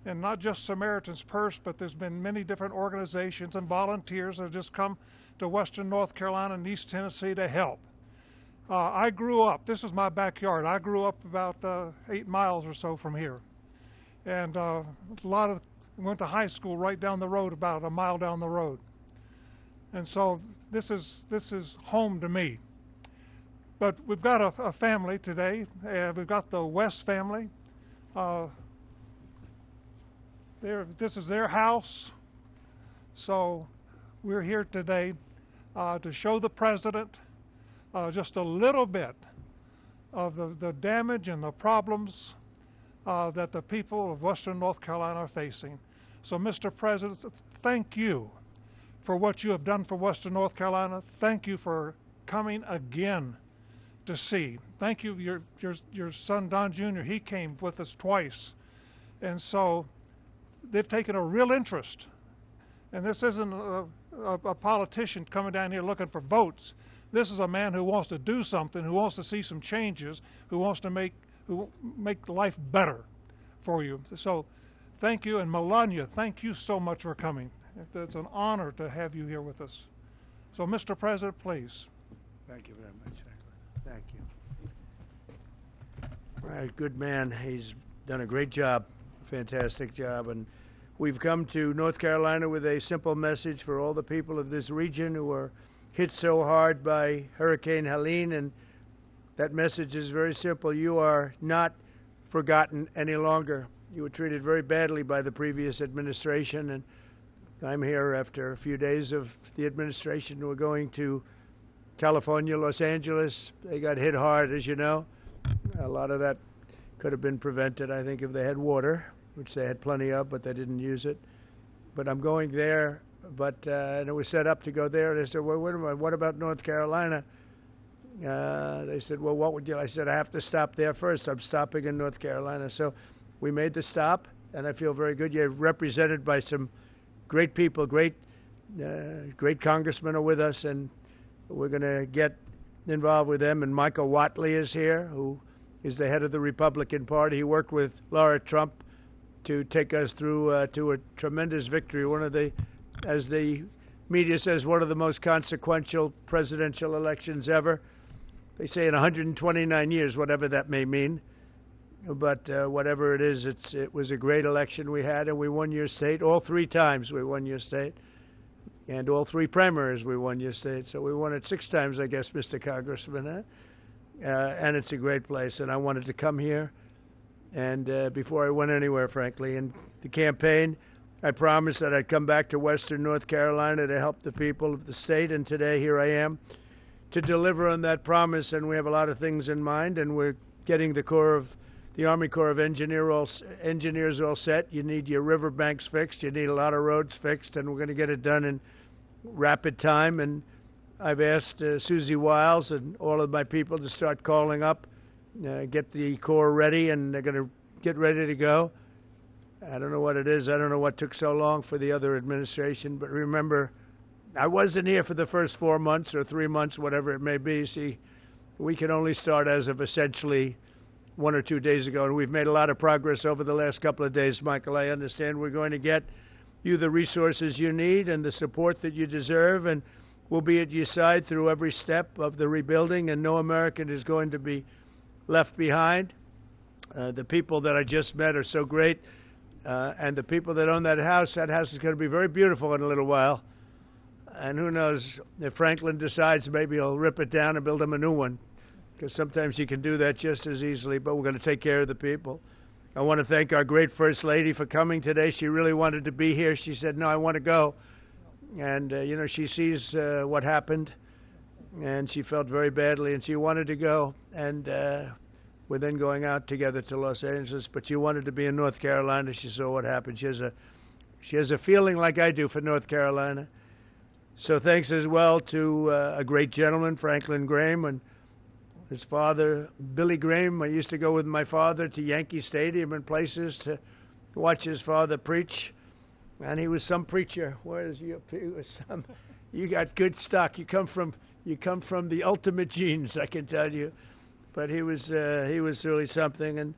and not just Samaritan's Purse, but there's been many different organizations and volunteers that have just come to Western North Carolina and East Tennessee to help. I grew up, this is my backyard, I grew up about 8 miles or so from here. And went to high school right down the road, about a mile down the road. And so this is home to me. But we've got a family today. We've got the West family. This is their house. So we're here today to show the president just a little bit of the damage and the problems that the people of Western North Carolina are facing. So, Mr. President, thank you for what you have done for Western North Carolina. Thank you for coming again to see. Thank you, your son Don Jr., he came with us twice. And so they've taken a real interest. And this isn't a politician coming down here looking for votes. This is a man who wants to do something, who wants to see some changes, who wants to make life better for you. So thank you. And Melania, thank you so much for coming. It's an honor to have you here with us. So, Mr. President, please. Thank you very much, Franklin. Thank you. All right, good man. He's done a great job, fantastic job. And we've come to North Carolina with a simple message for all the people of this region who are hit so hard by Hurricane Helene. And that message is very simple. You are not forgotten any longer. You were treated very badly by the previous administration, and I'm here after a few days of the administration. We're going to California, Los Angeles. They got hit hard, as you know. A lot of that could have been prevented, I think, if they had water, which they had plenty of, but they didn't use it. But I'm going there, and it was set up to go there. They said, well, what about North Carolina? They said, well, what would you? I said, I have to stop there first. I'm stopping in North Carolina. So we made the stop, and I feel very good. You're represented by some great people, great congressmen are with us, and we're going to get involved with them. And Michael Whatley is here, who is the head of the Republican Party. He worked with Laura Trump to take us through to a tremendous victory, one of the, as the media says, one of the most consequential presidential elections ever. They say in 129 years, whatever that may mean. But whatever it is, it was a great election we had, and we won your state. All 3 times we won your state. And all 3 primaries we won your state. So we won it 6 times, I guess, Mr. Congressman. Huh? And it's a great place, and I wanted to come here. And before I went anywhere, frankly, in the campaign, I promised that I'd come back to Western North Carolina to help the people of the state, and today here I am to deliver on that promise. And we have a lot of things in mind, and we're getting the Army Corps of Engineers all set. You need your riverbanks fixed. You need a lot of roads fixed, and we're going to get it done in rapid time. And I've asked Susie Wiles and all of my people to start calling up, get the Corps ready, and they're going to get ready to go. I don't know what it is. I don't know what took so long for the other administration. But remember, I wasn't here for the first 4 months or 3 months, whatever it may be. See, we can only start as of essentially 1 or 2 days ago, and we've made a lot of progress over the last couple of days, Michael. I understand we're going to get you the resources you need and the support that you deserve, and we'll be at your side through every step of the rebuilding, and no American is going to be left behind. The people that I just met are so great, and the people that own that house is going to be very beautiful in a little while. And who knows, if Franklin decides, maybe he'll rip it down and build him a new one, because sometimes you can do that just as easily. But we're going to take care of the people. I want to thank our great First Lady for coming today. She really wanted to be here. She said, no, I want to go. And, she sees what happened, and she felt very badly, and she wanted to go. And We're then going out together to Los Angeles, but she wanted to be in North Carolina. She saw what happened. She has a feeling like I do for North Carolina. So thanks as well to a great gentleman, Franklin Graham, and his father, Billy Graham. I used to go with my father to Yankee Stadium and places to watch his father preach. And he was some preacher. You got good stock. You come from the ultimate genes, I can tell you. But he was really something. And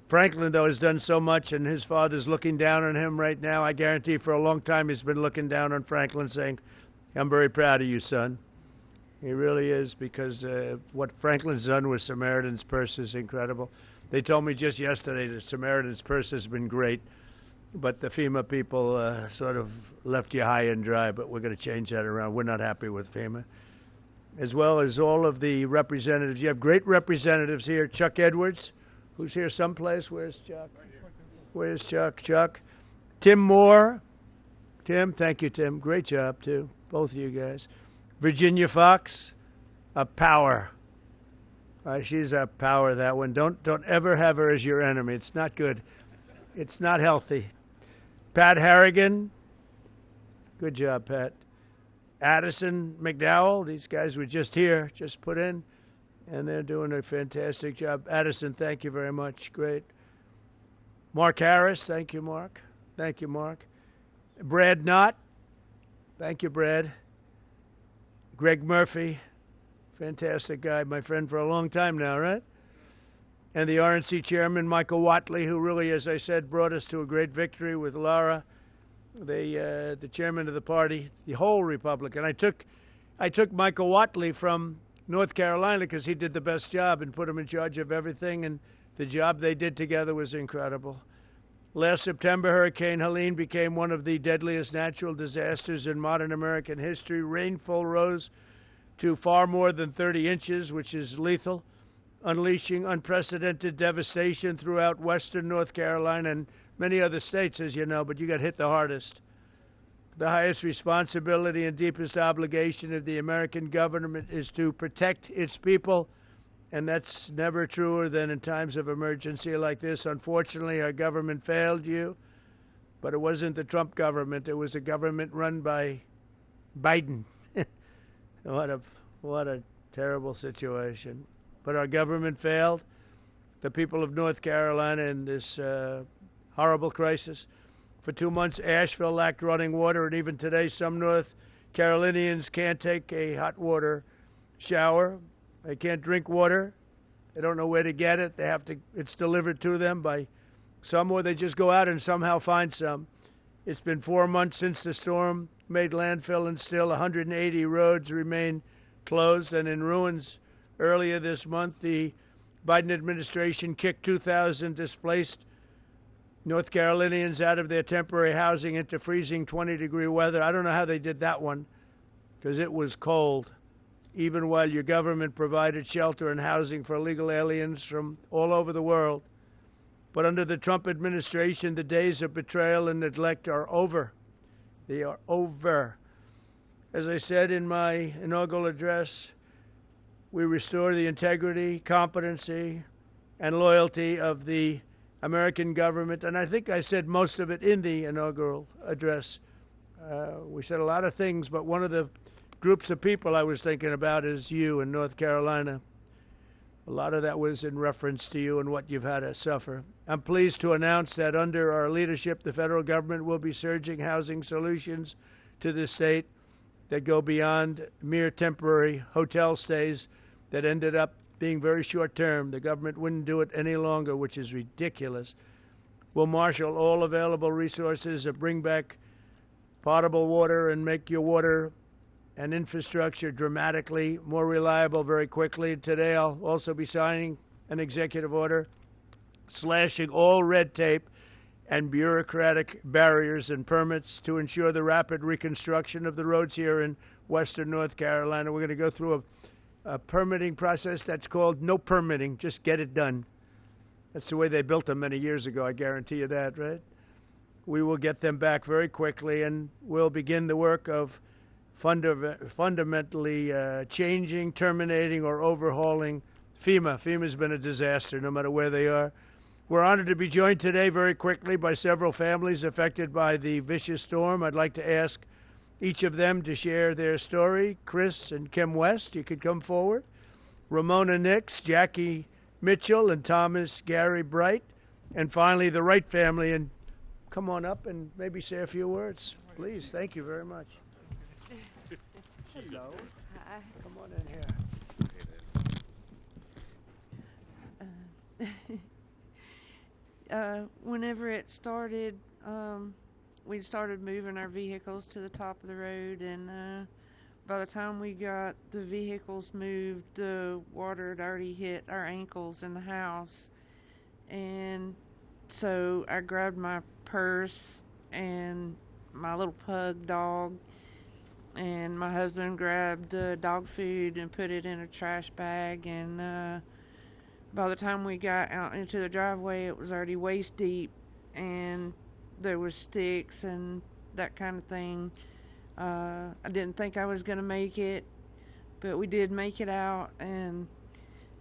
Franklin, though, has done so much, and his father's looking down on him right now. I guarantee for a long time he's been looking down on Franklin, saying, "I'm very proud of you, son." He really is, because what Franklin's done with Samaritan's purse is incredible. They told me just yesterday that Samaritan's purse has been great, but the FEMA people sort of left you high and dry, but we're going to change that around. We're not happy with FEMA. As well as all of the representatives. You have great representatives here. Chuck Edwards, who's here someplace. Where's Chuck? Where's Chuck? Chuck. Tim Moore. Tim, thank you, Tim. Great job, too. Both of you guys. Virginia Fox, a power. She's a power, that one. Don't ever have her as your enemy. It's not good. It's not healthy. Pat Harrigan. Good job, Pat. Addison McDowell. These guys were just here, just put in, and they're doing a fantastic job. Addison, thank you very much. Great. Mark Harris. Thank you, Mark. Thank you, Mark. Brad Knott. Thank you, Brad. Greg Murphy, fantastic guy, my friend for a long time now, right? And the RNC chairman, Michael Watley, who really, as I said, brought us to a great victory with Laura, the chairman of the party, the whole Republican. I took Michael Watley from North Carolina because he did the best job and put him in charge of everything, and the job they did together was incredible. Last September, Hurricane Helene became one of the deadliest natural disasters in modern American history. Rainfall rose to far more than 30 inches, which is lethal, unleashing unprecedented devastation throughout western North Carolina and many other states, as you know, but you got hit the hardest. The highest responsibility and deepest obligation of the American government is to protect its people, and that's never truer than in times of emergency like this. Unfortunately, our government failed you, but it wasn't the Trump government. It was a government run by Biden. What a terrible situation. But our government failed the people of North Carolina in this horrible crisis. For 2 months, Asheville lacked running water, and even today, some North Carolinians can't take a hot water shower. They can't drink water. They don't know where to get it. It's delivered to them by some, or they just go out and somehow find some. It's been 4 months since the storm made landfill, and still 180 roads remain closed and in ruins. Earlier this month, the Biden administration kicked 2,000 displaced North Carolinians out of their temporary housing into freezing 20-degree weather. I don't know how they did that one, because it was cold, even while your government provided shelter and housing for illegal aliens from all over the world. But under the Trump administration, the days of betrayal and neglect are over. They are over. As I said in my inaugural address, we restore the integrity, competency, and loyalty of the American government. And I think I said most of it in the inaugural address. We said a lot of things, but one of the groups of people I was thinking about is you in North Carolina. A lot of that was in reference to you and what you've had to suffer. I'm pleased to announce that under our leadership, the federal government will be surging housing solutions to the state that go beyond mere temporary hotel stays that ended up being very short-term. The government wouldn't do it any longer, which is ridiculous. We'll marshal all available resources and bring back potable water and make your water and infrastructure dramatically more reliable very quickly. Today, I'll also be signing an executive order slashing all red tape and bureaucratic barriers and permits to ensure the rapid reconstruction of the roads here in western North Carolina. We're going to go through a permitting process that's called no permitting, just get it done. That's the way they built them many years ago, I guarantee you that, right? We will get them back very quickly, and we'll begin the work of fundamentally changing, terminating, or overhauling FEMA's been a disaster no matter where they are. We're honored to be joined today very quickly by several families affected by the vicious storm. I'd like to ask each of them to share their story. Chris and Kim West, you could come forward. Ramona Nix, Jackie Mitchell, and Thomas Gary Bright. And finally, the Wright family. And come on up and maybe say a few words, please. Thank you very much. Hello. Hi. Come on in here. Whenever it started, we started moving our vehicles to the top of the road, and by the time we got the vehicles moved, the water had already hit our ankles in the house. And so I grabbed my purse and my little pug dog, and my husband grabbed the dog food and put it in a trash bag, and by the time we got out into the driveway, it was already waist deep, and there was sticks and that kind of thing. I didn't think I was going to make it, but we did make it out, and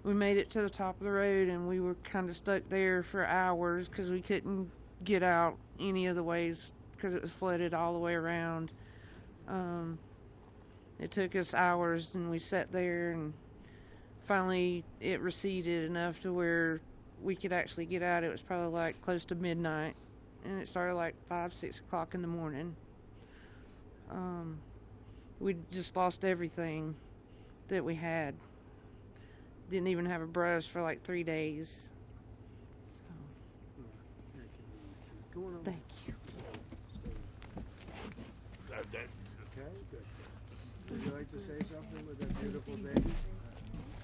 we made it to the top of the road, and we were kind of stuck there for hours because we couldn't get out any of the ways because it was flooded all the way around. It took us hours, and we sat there, and finally it receded enough to where we could actually get out. It was probably like close to midnight, and it started like 5-6 o'clock in the morning. We just lost everything that we had. Didn't even have a brush for like 3 days. So. Thank you. Okay, good. Would you like to say something with that beautiful baby?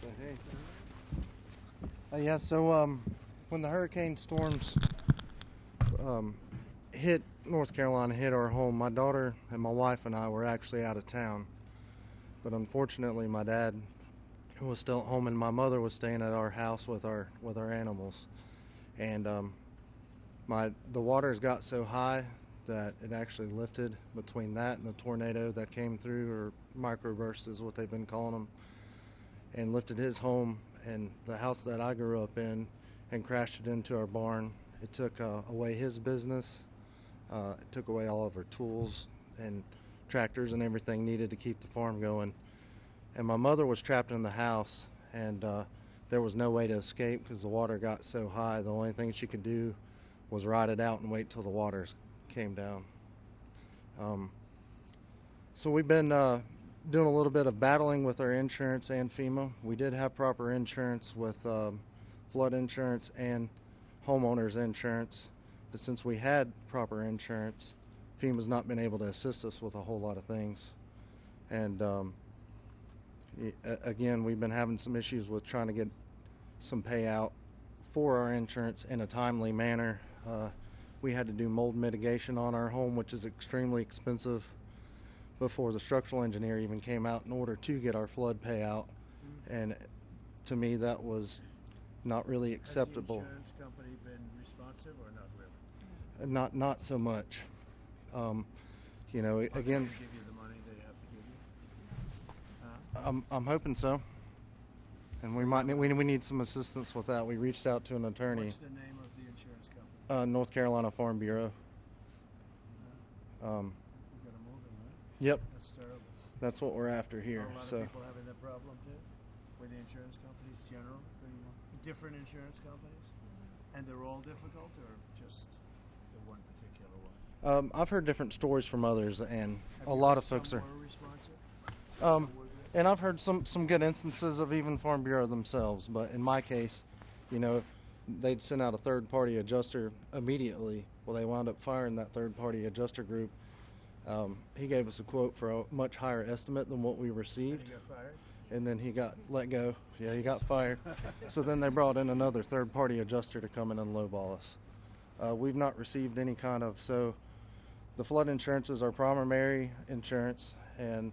Say hey. Yeah, so when the hurricane storms hit North Carolina, hit our home, my daughter and my wife and I were actually out of town. But unfortunately, my dad was still at home, and my mother was staying at our house with our animals. And the waters got so high that it actually lifted between that and the tornado that came through, or microburst is what they've been calling them, and lifted his home and the house that I grew up in and crashed it into our barn. It took away his business. It took away all of our tools and tractors and everything needed to keep the farm going. And my mother was trapped in the house, and there was no way to escape because the water got so high. The only thing she could do was ride it out and wait till the waters came down. So we've been doing a little bit of battling with our insurance and FEMA. We did have proper insurance with flood insurance and homeowners insurance, but since we had proper insurance, FEMA's not been able to assist us with a whole lot of things. And again, we've been having some issues with trying to get some payout for our insurance in a timely manner. We had to do mold mitigation on our home, which is extremely expensive, before the structural engineer even came out in order to get our flood payout. And to me, that was not really acceptable. Has the insurance company been responsive or not really? Not so much. You know, again, They give you the money they have to give you? I'm hoping so. And we need some assistance with that. We reached out to an attorney. What's the name of the insurance company? North Carolina Farm Bureau. You got to move them, right? Yep. That's terrible. That's what we're after here. Are a lot So of people having that problem too, with the insurance companies, general, different insurance companies, and they're all difficult, or just the one particular one? I've heard different stories from others, and Have a you lot heard of folks some are. were responsive? And I've heard some good instances of even Farm Bureau themselves, but in my case, you know, they'd send out a third-party adjuster immediately. Well, they wound up firing that third-party adjuster group. He gave us a quote for a much higher estimate than what we received. And he got fired? And then he got let go. Yeah, he got fired. So then they brought in another third-party adjuster to come in and lowball us. We've not received any kind of, so the flood insurance is our primary insurance, and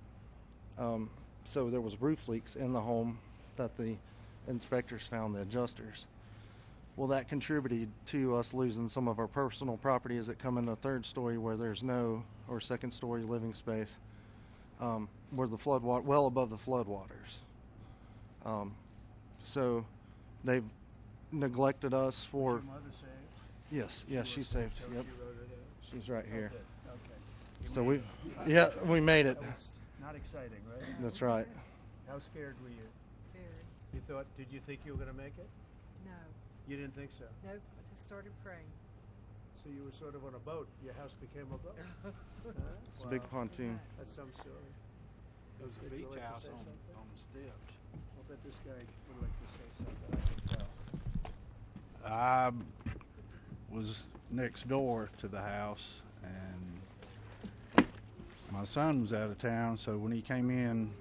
so there was roof leaks in the home that the inspectors found, the adjusters. Well, that contributed to us losing some of our personal property as it come in the third story where there's no, or second story living space, where the flood water, well above the flood waters. So they've neglected us for. Is your mother saved? Yes, she's saved. So Yep. she wrote it in? She's right here. Okay. So we made it. That was not exciting, right? That's right. How scared were you? Very. Did you think you were going to make it? No. You didn't think so? Nope. I just started praying. So you were sort of on a boat. Your house became a boat. It's a big pontoon. That's some story. It was a Would you beach like to house say on something? the steps. I'll bet this guy would like to say something. I can tell. I was next door to the house, and my son was out of town, so when he came in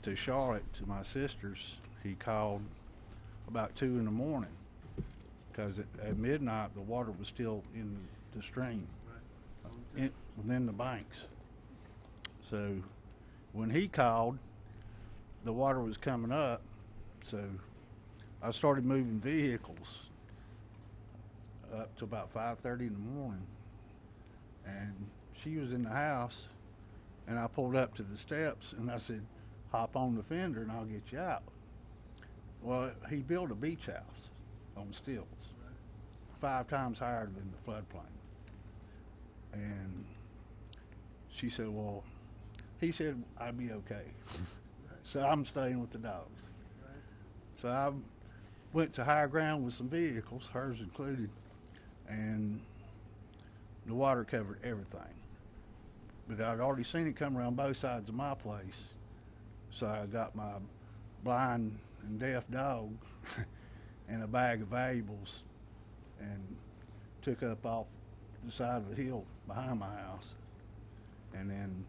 to Charlotte to my sister's, he called about 2 in the morning because at midnight the water was still in the stream, within the banks. So when he called, the water was coming up, so I started moving vehicles up to about 5:30 in the morning, and she was in the house, and I pulled up to the steps and I said, hop on the fender and I'll get you out. Well, he built a beach house on stilts, 5 times higher than the floodplain. And she said, well, he said I'd be okay. So I'm staying with the dogs. So I went to higher ground with some vehicles, hers included, and the water covered everything. But I'd already seen it come around both sides of my place, so I got my blind and deaf dog and a bag of valuables and took up off the side of the hill behind my house, and then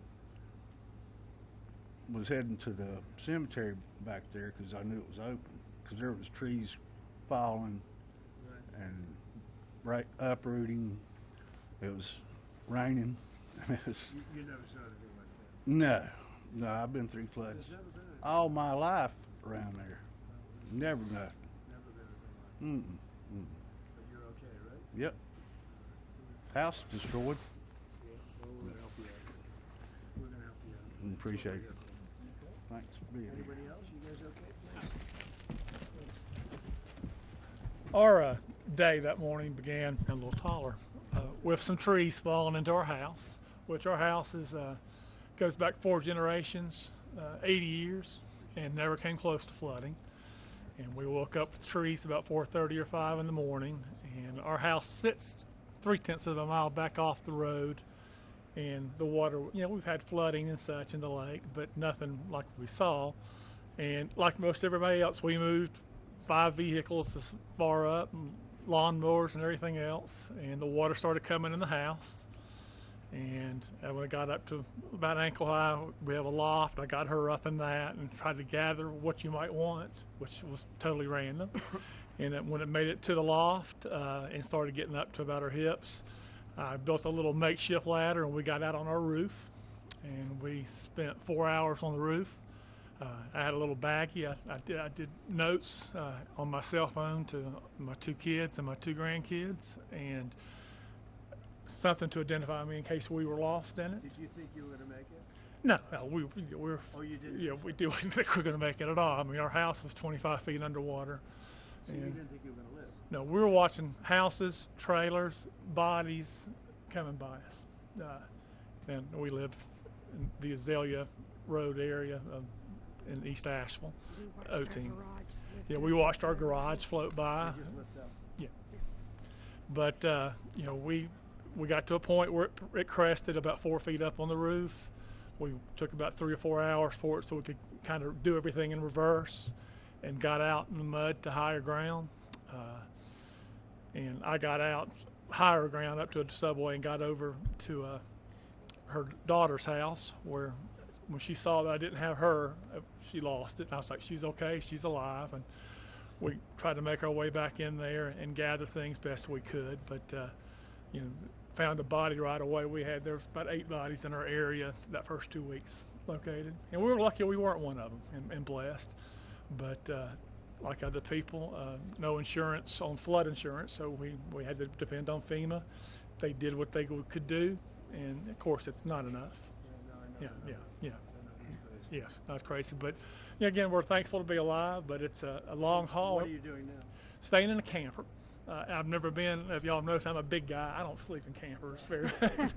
was heading to the cemetery back there because I knew it was open, because there was trees falling and uprooting. It was raining. You never saw anything like that? No, I've been through floods There's never been anything. all my life around there. Never nothing. Never been anything like that. Mm-mm. But you're okay, right? Yep. House destroyed. Yeah. Well, we're going to help you out. We're going to help you out. Appreciate it. Okay. Thanks for being here. Anybody else? You guys okay? Our day that morning began a little taller with some trees falling into our house, which our house is goes back 4 generations, 80 years, and never came close to flooding. And we woke up with trees about 4:30 or 5 in the morning, and our house sits 3/10 of a mile back off the road, and the water, we've had flooding and such in the lake, but nothing like we saw. And like most everybody else, we moved 5 vehicles as far up, lawnmowers and everything else, and the water started coming in the house. And when it got up to about ankle high, we have a loft. I got her up in that and tried to gather what you might want, which was totally random. And when it made it to the loft and started getting up to about her hips, I built a little makeshift ladder and we got out on our roof. And we spent 4 hours on the roof. I had a little baggie. I did notes on my cell phone to my 2 kids and my 2 grandkids, and something to identify me in case we were lost in it. Did you think you were going to make it? No, we're. Oh, you didn't? Yeah, we didn't think we were going to make it at all. I mean, our house was 25 feet underwater. So you didn't think you were going to live? No, we were watching houses, trailers, bodies coming by us. And we live in the Azalea Road area in East Asheville, O-Team. Yeah, we watched our garage float by. Yeah. But, we got to a point where it crested about 4 feet up on the roof. We took about 3 or 4 hours for it so we could kind of do everything in reverse, and got out in the mud to higher ground. And I got out higher ground up to a subway and got over to her daughter's house, where when she saw that I didn't have her, she lost it. And I was like, she's okay, she's alive. And we tried to make our way back in there and gather things best we could. But, found a body right away. There was about 8 bodies in our area that first 2 weeks located. And we were lucky we weren't one of them, and blessed. But like other people, no insurance on flood insurance, so we had to depend on FEMA. They did what they could do, and of course it's not enough. Yeah, that's crazy. But Yeah, again, we're thankful to be alive, but it's a long haul. What are you doing now? Staying in a camper. I've never been, if y'all notice, I'm a big guy. I don't sleep in campers very,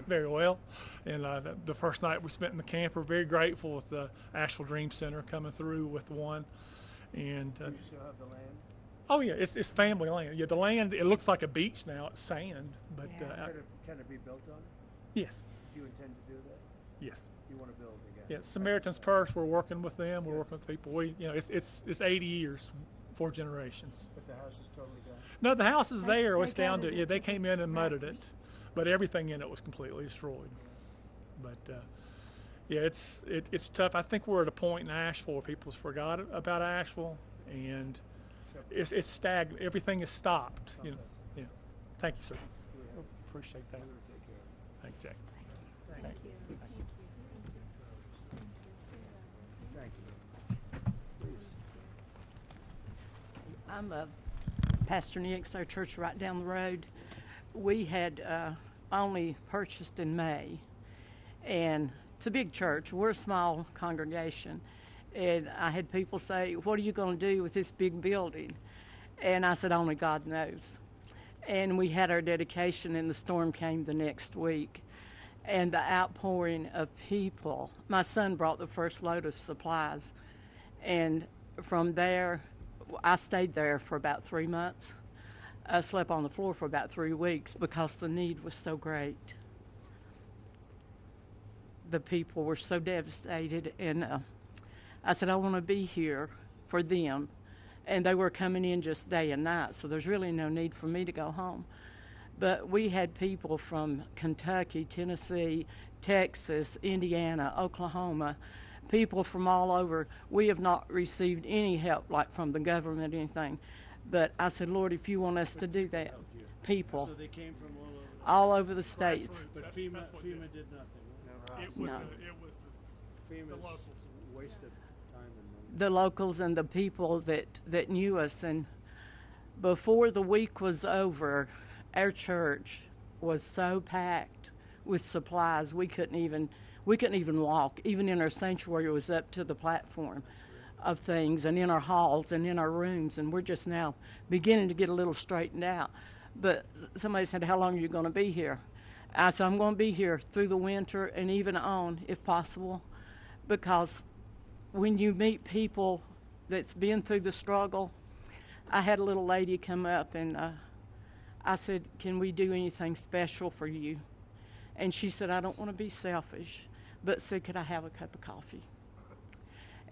very well. And the first night we spent in the camper, very grateful with the Asheville Dream Center coming through with one. And Do you still have the land? oh yeah, it's family land. Yeah, the land, it looks like a beach now. It's sand, but Can it be built on? yes, Do you intend to do that? yes. You want to build again? Yeah, Samaritan's Purse. We're working with them. We're working with people. It's 80 years, 4 generations. But the house is totally gone. No, the house is there. It's down to gutted yeah. it They to came this in and mudded it, wreckage. but everything in it was completely destroyed. But yeah, it's tough. I think we're at a point in Asheville where people's forgot about Asheville, and it's stagnant. Everything is stopped. You know. Yeah. Thank you, sir. Appreciate that. Thank you, Jack. Thank you. Thank you. I'm Pastor Nick's, our church right down the road. We had only purchased in May, and it's a big church. We're a small congregation, and I had people say, "What are you going to do with this big building?" And I said, "Only God knows." And we had our dedication, and the storm came the next week. And the outpouring of people, my son brought the first load of supplies, and from there, I stayed there for about 3 months. I slept on the floor for about 3 weeks because the need was so great. The people were so devastated, and I said, I want to be here for them. And they were coming in just day and night, so there's really no need for me to go home. But we had people from Kentucky, Tennessee, Texas, Indiana, Oklahoma, people from all over. We have not received any help, like from the government or anything. But I said, Lord, if you want us to do that, people So they came from all over the states. But FEMA did nothing. It was No. the FEMA's locals. waste of time and money. The locals and the people that knew us. And before the week was over, our church was so packed with supplies we couldn't even walk. Even in our sanctuary, it was up to the platform of things, and in our halls and in our rooms, and we're just now beginning to get a little straightened out. But somebody said, how long are you going to be here? I said, I'm going to be here through the winter and even on, if possible, because when you meet people that's been through the struggle, I had a little lady come up, and I said, can we do anything special for you? And she said, I don't want to be selfish, but said, could I have a cup of coffee?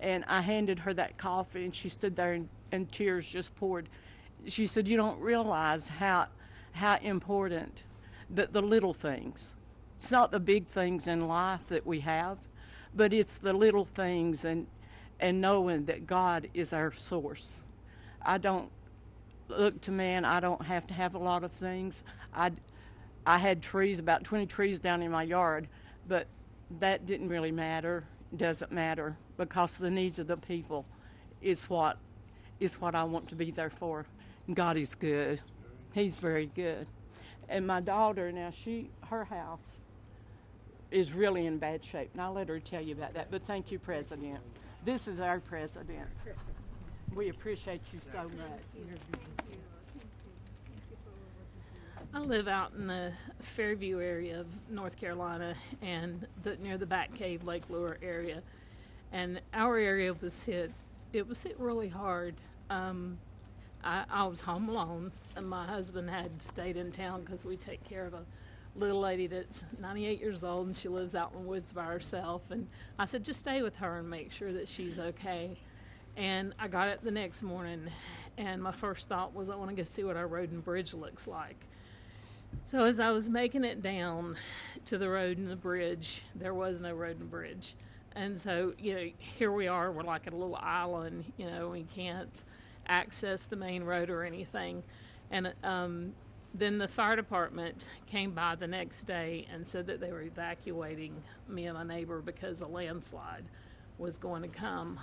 And I handed her that coffee, and she stood there, and tears just poured. She said, you don't realize how important that the little things. It's not the big things in life that we have, but it's the little things, and knowing that God is our source. I don't look to man. I don't have to have a lot of things. I had trees, about 20 trees down in my yard, but that didn't really matter. Doesn't matter, because the needs of the people is what I want to be there for. God is good. He's very good. And my daughter now, her house is really in bad shape, and I'll let her tell you about that. But thank you, President. This is our president. We appreciate you so much. I live out in the Fairview area of North Carolina, and near the Bat Cave, Lake Lure area. And our area was hit. It was hit really hard. I was home alone, and my husband had stayed in town because we take care of a little lady that's 98 years old, and she lives out in the woods by herself. And I said, just stay with her and make sure that she's okay. And I got up the next morning, and my first thought was, I want to go see what our road and bridge looks like. So as I was making it down to the road and the bridge, there was no road and bridge. And so, here we are, we're like at a little island, we can't access the main road or anything. And then the fire department came by the next day and said that they were evacuating me and my neighbor because a landslide was going to come.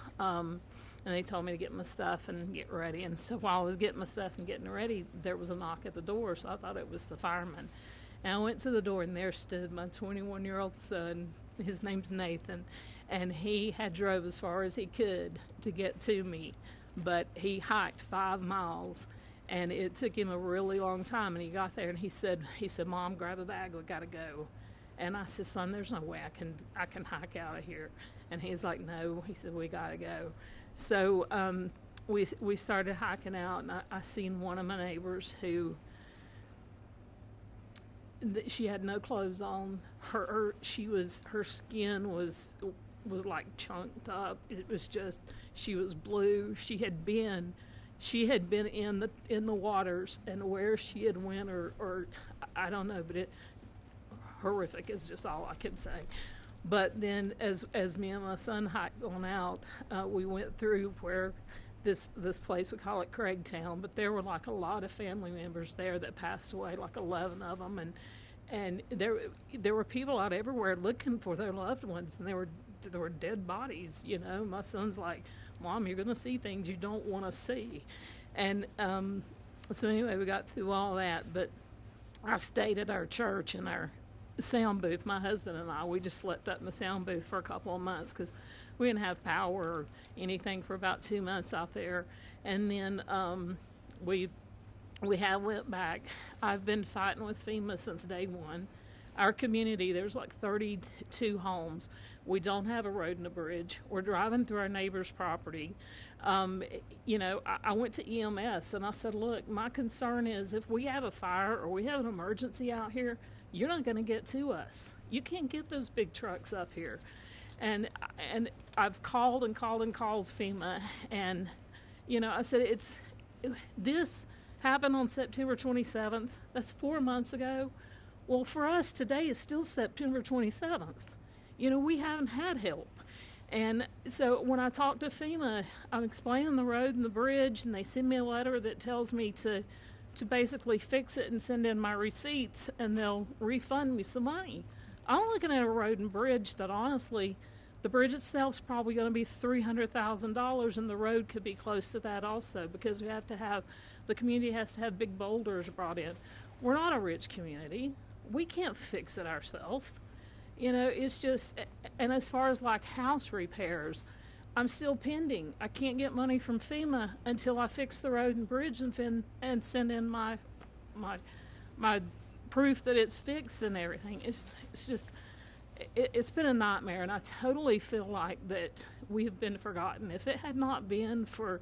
And they told me to get my stuff and get ready. And so while I was getting my stuff and getting ready, there was a knock at the door, so I thought it was the fireman. And I went to the door, and there stood my 21-year-old son his name's Nathan, and he had drove as far as he could to get to me, but he hiked 5 miles, and it took him a really long time. And he got there, and he said, "Mom, grab a bag. We gotta go." And I said, "Son, there's no way I can hike out of here." And he's like, "No," he said, "we gotta go." So we started hiking out, and I seen one of my neighbors who she had no clothes on. Her skin was like chunked up. It was just, she was blue. She had been in the waters, and where she had went or I don't know, but it horrific is just all I can say. But then as me and my son hiked on out, we went through where this place, we call it Craigtown, but there were like a lot of family members there that passed away, like 11 of them, and there were people out everywhere looking for their loved ones, and there were dead bodies. You know, my son's like, "Mom, you're gonna see things you don't want to see," and so anyway, we got through all that. But I stayed at our church in our sound booth. My husband and I, we just slept up in the sound booth for a couple of months because we didn't have power or anything for about 2 months out there. And then we went back. I've been fighting with FEMA since day one. Our community, there's like 32 homes. We don't have a road and a bridge. We're driving through our neighbor's property. You know, I went to EMS and I said, "Look, my concern is if we have a fire or we have an emergency out here, you're not going to get to us. You can't get those big trucks up here." And I've called and called and called FEMA, and you know, I said, this happened on September 27th. That's 4 months ago. Well, for us today is still September 27th. You know, we haven't had help. And so when I talk to FEMA, I'm explaining the road and the bridge, and they send me a letter that tells me to basically fix it and send in my receipts, and they'll refund me some money. I'm looking at a road and bridge that honestly, the bridge itself is probably going to be $300,000, and the road could be close to that also, because the community has to have big boulders brought in. We're not a rich community. We can't fix it ourselves. You know, it's just, and as far as like house repairs, I'm still pending. I can't get money from FEMA until I fix the road and bridge and send in my proof that it's fixed and everything. It's just, it's been a nightmare, and I totally feel like that we have been forgotten. If it had not been for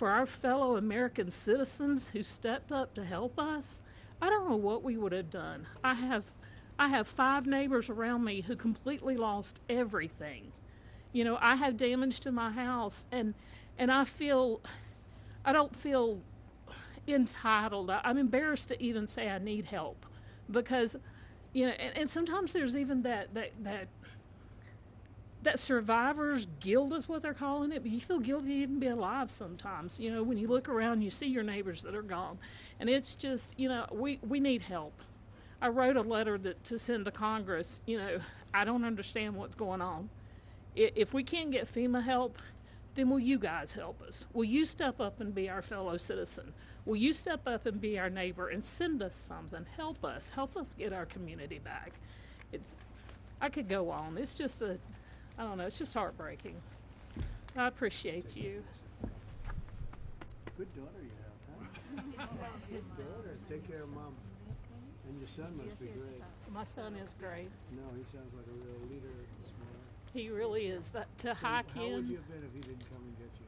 our fellow American citizens who stepped up to help us, I don't know what we would have done. I have 5 neighbors around me who completely lost everything. You know, I have damage to my house, and I don't feel entitled. I'm embarrassed to even say I need help, because, you know, and sometimes there's even that survivor's guilt is what they're calling it, but you feel guilty to even be alive sometimes. You know, when you look around, you see your neighbors that are gone, and it's just, you know, we need help. I wrote a letter to send to Congress. You know, I don't understand what's going on. If we can't get FEMA help, then will you guys help us? Will you step up and be our fellow citizen? Will you step up and be our neighbor and send us something? Help us get our community back. I could go on. It's just I don't know, it's just heartbreaking. I appreciate you. Good daughter you have, huh? Good daughter. Take care of Mom. And your son must be great. My son is great. No, he sounds like a real leader and smart. He really is. Hike in. How would you have been if he didn't come and get you?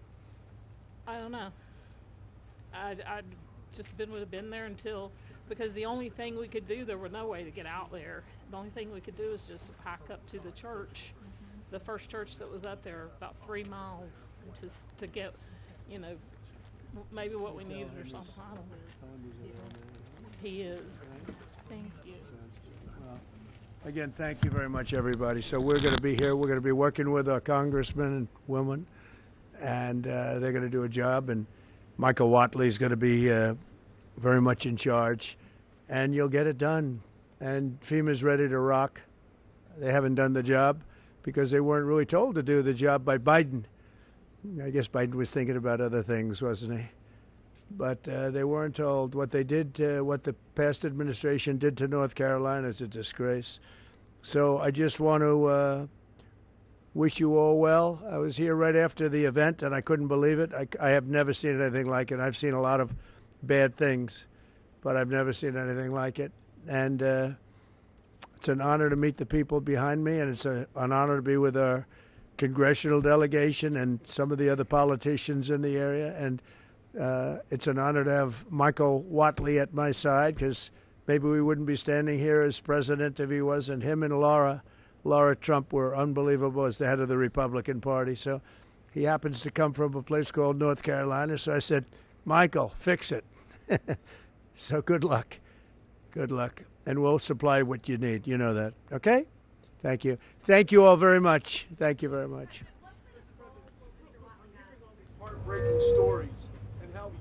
I don't know. I'd just would have been there until, because the only thing we could do, there were no way to get out there. The only thing we could do is just hike up to the church, the first church that was up there, about 3 miles, to get, you know, maybe what we needed or something. I don't know. He is. Thank you. Well, again, thank you very much, everybody. So we're going to be here. We're going to be working with our congressmen and women, and they're going to do a job. And Michael Watley is going to be very much in charge, and you'll get it done. And FEMA's ready to rock. They haven't done the job because they weren't really told to do the job by Biden. I guess Biden was thinking about other things, wasn't he? But they weren't told. What they did, what the past administration did to North Carolina is a disgrace. So I just want to wish you all well. I was here right after the event, and I couldn't believe it. I have never seen anything like it. I've seen a lot of bad things, but I've never seen anything like it. And it's an honor to meet the people behind me, and it's an honor to be with our congressional delegation and some of the other politicians in the area. And it's an honor to have Michael Whatley at my side, because maybe we wouldn't be standing here as president if he wasn't. Him and Laura Trump were unbelievable as the head of the Republican Party. So he happens to come from a place called North Carolina. So I said, Michael, fix it. So good luck. Good luck. And we'll supply what you need. You know that. Okay? Thank you. Thank you all very much. Thank you very much. Heartbreaking stories and how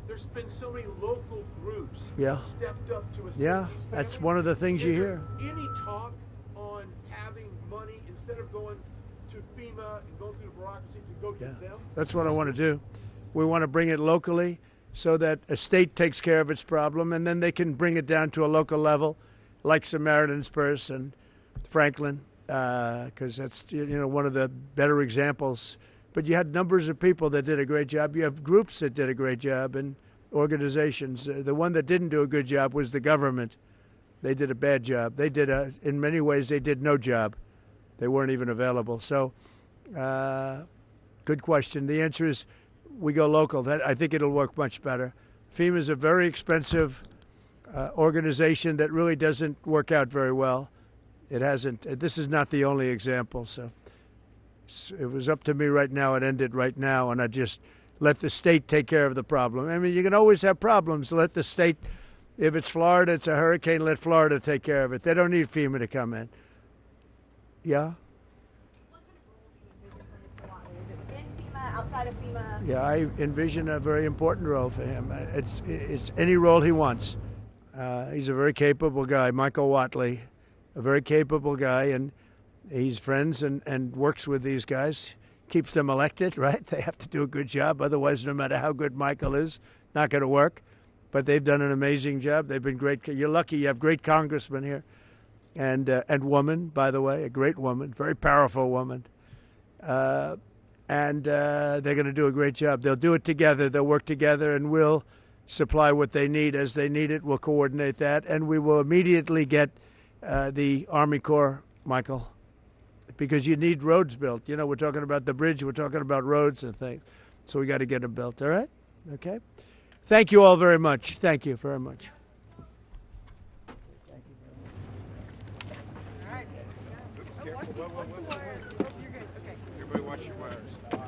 there's been so many local groups Yeah. stepped up to assist Yeah, these that's families. one of the things you Is hear. there any talk on having money instead of going to FEMA and going through the bureaucracy to go to them? That's what I want to do. We want to bring it locally so that a state takes care of its problem, and then they can bring it down to a local level, like Samaritan's Purse and Franklin, because that's one of the better examples. But you had numbers of people that did a great job. You have groups that did a great job and organizations. The one that didn't do a good job was the government. They did a bad job. They did, in many ways, they did no job. They weren't even available. So, good question. The answer is we go local. I think it'll work much better. FEMA is a very expensive organization that really doesn't work out very well. It hasn't. This is not the only example. So it was up to me right now. It ended right now, and I just let the state take care of the problem. I mean, you can always have problems. Let the state, if it's Florida, it's a hurricane, let Florida take care of it. They don't need FEMA to come in. Yeah? Within FEMA, outside of FEMA? Yeah, I envision a very important role for him. It's any role he wants. He's a very capable guy, Michael Whatley, a very capable guy, and he's friends and works with these guys, keeps them elected, right? They have to do a good job. Otherwise, no matter how good Michael is, not going to work. But they've done an amazing job. They've been great. You're lucky you have great congressmen here. And woman, by the way, a great woman, very powerful woman. And they're going to do a great job. They'll do it together. They'll work together, and we'll supply what they need as they need it. We'll coordinate that. And we will immediately get the Army Corps, Michael, because you need roads built. You know, we're talking about the bridge. We're talking about roads and things. So we got to get them built. All right? Okay? Thank you all very much. Thank you very much. All right. Oh, what's the wire? Oh, you're good. Okay. Everybody watch your wires. Okay.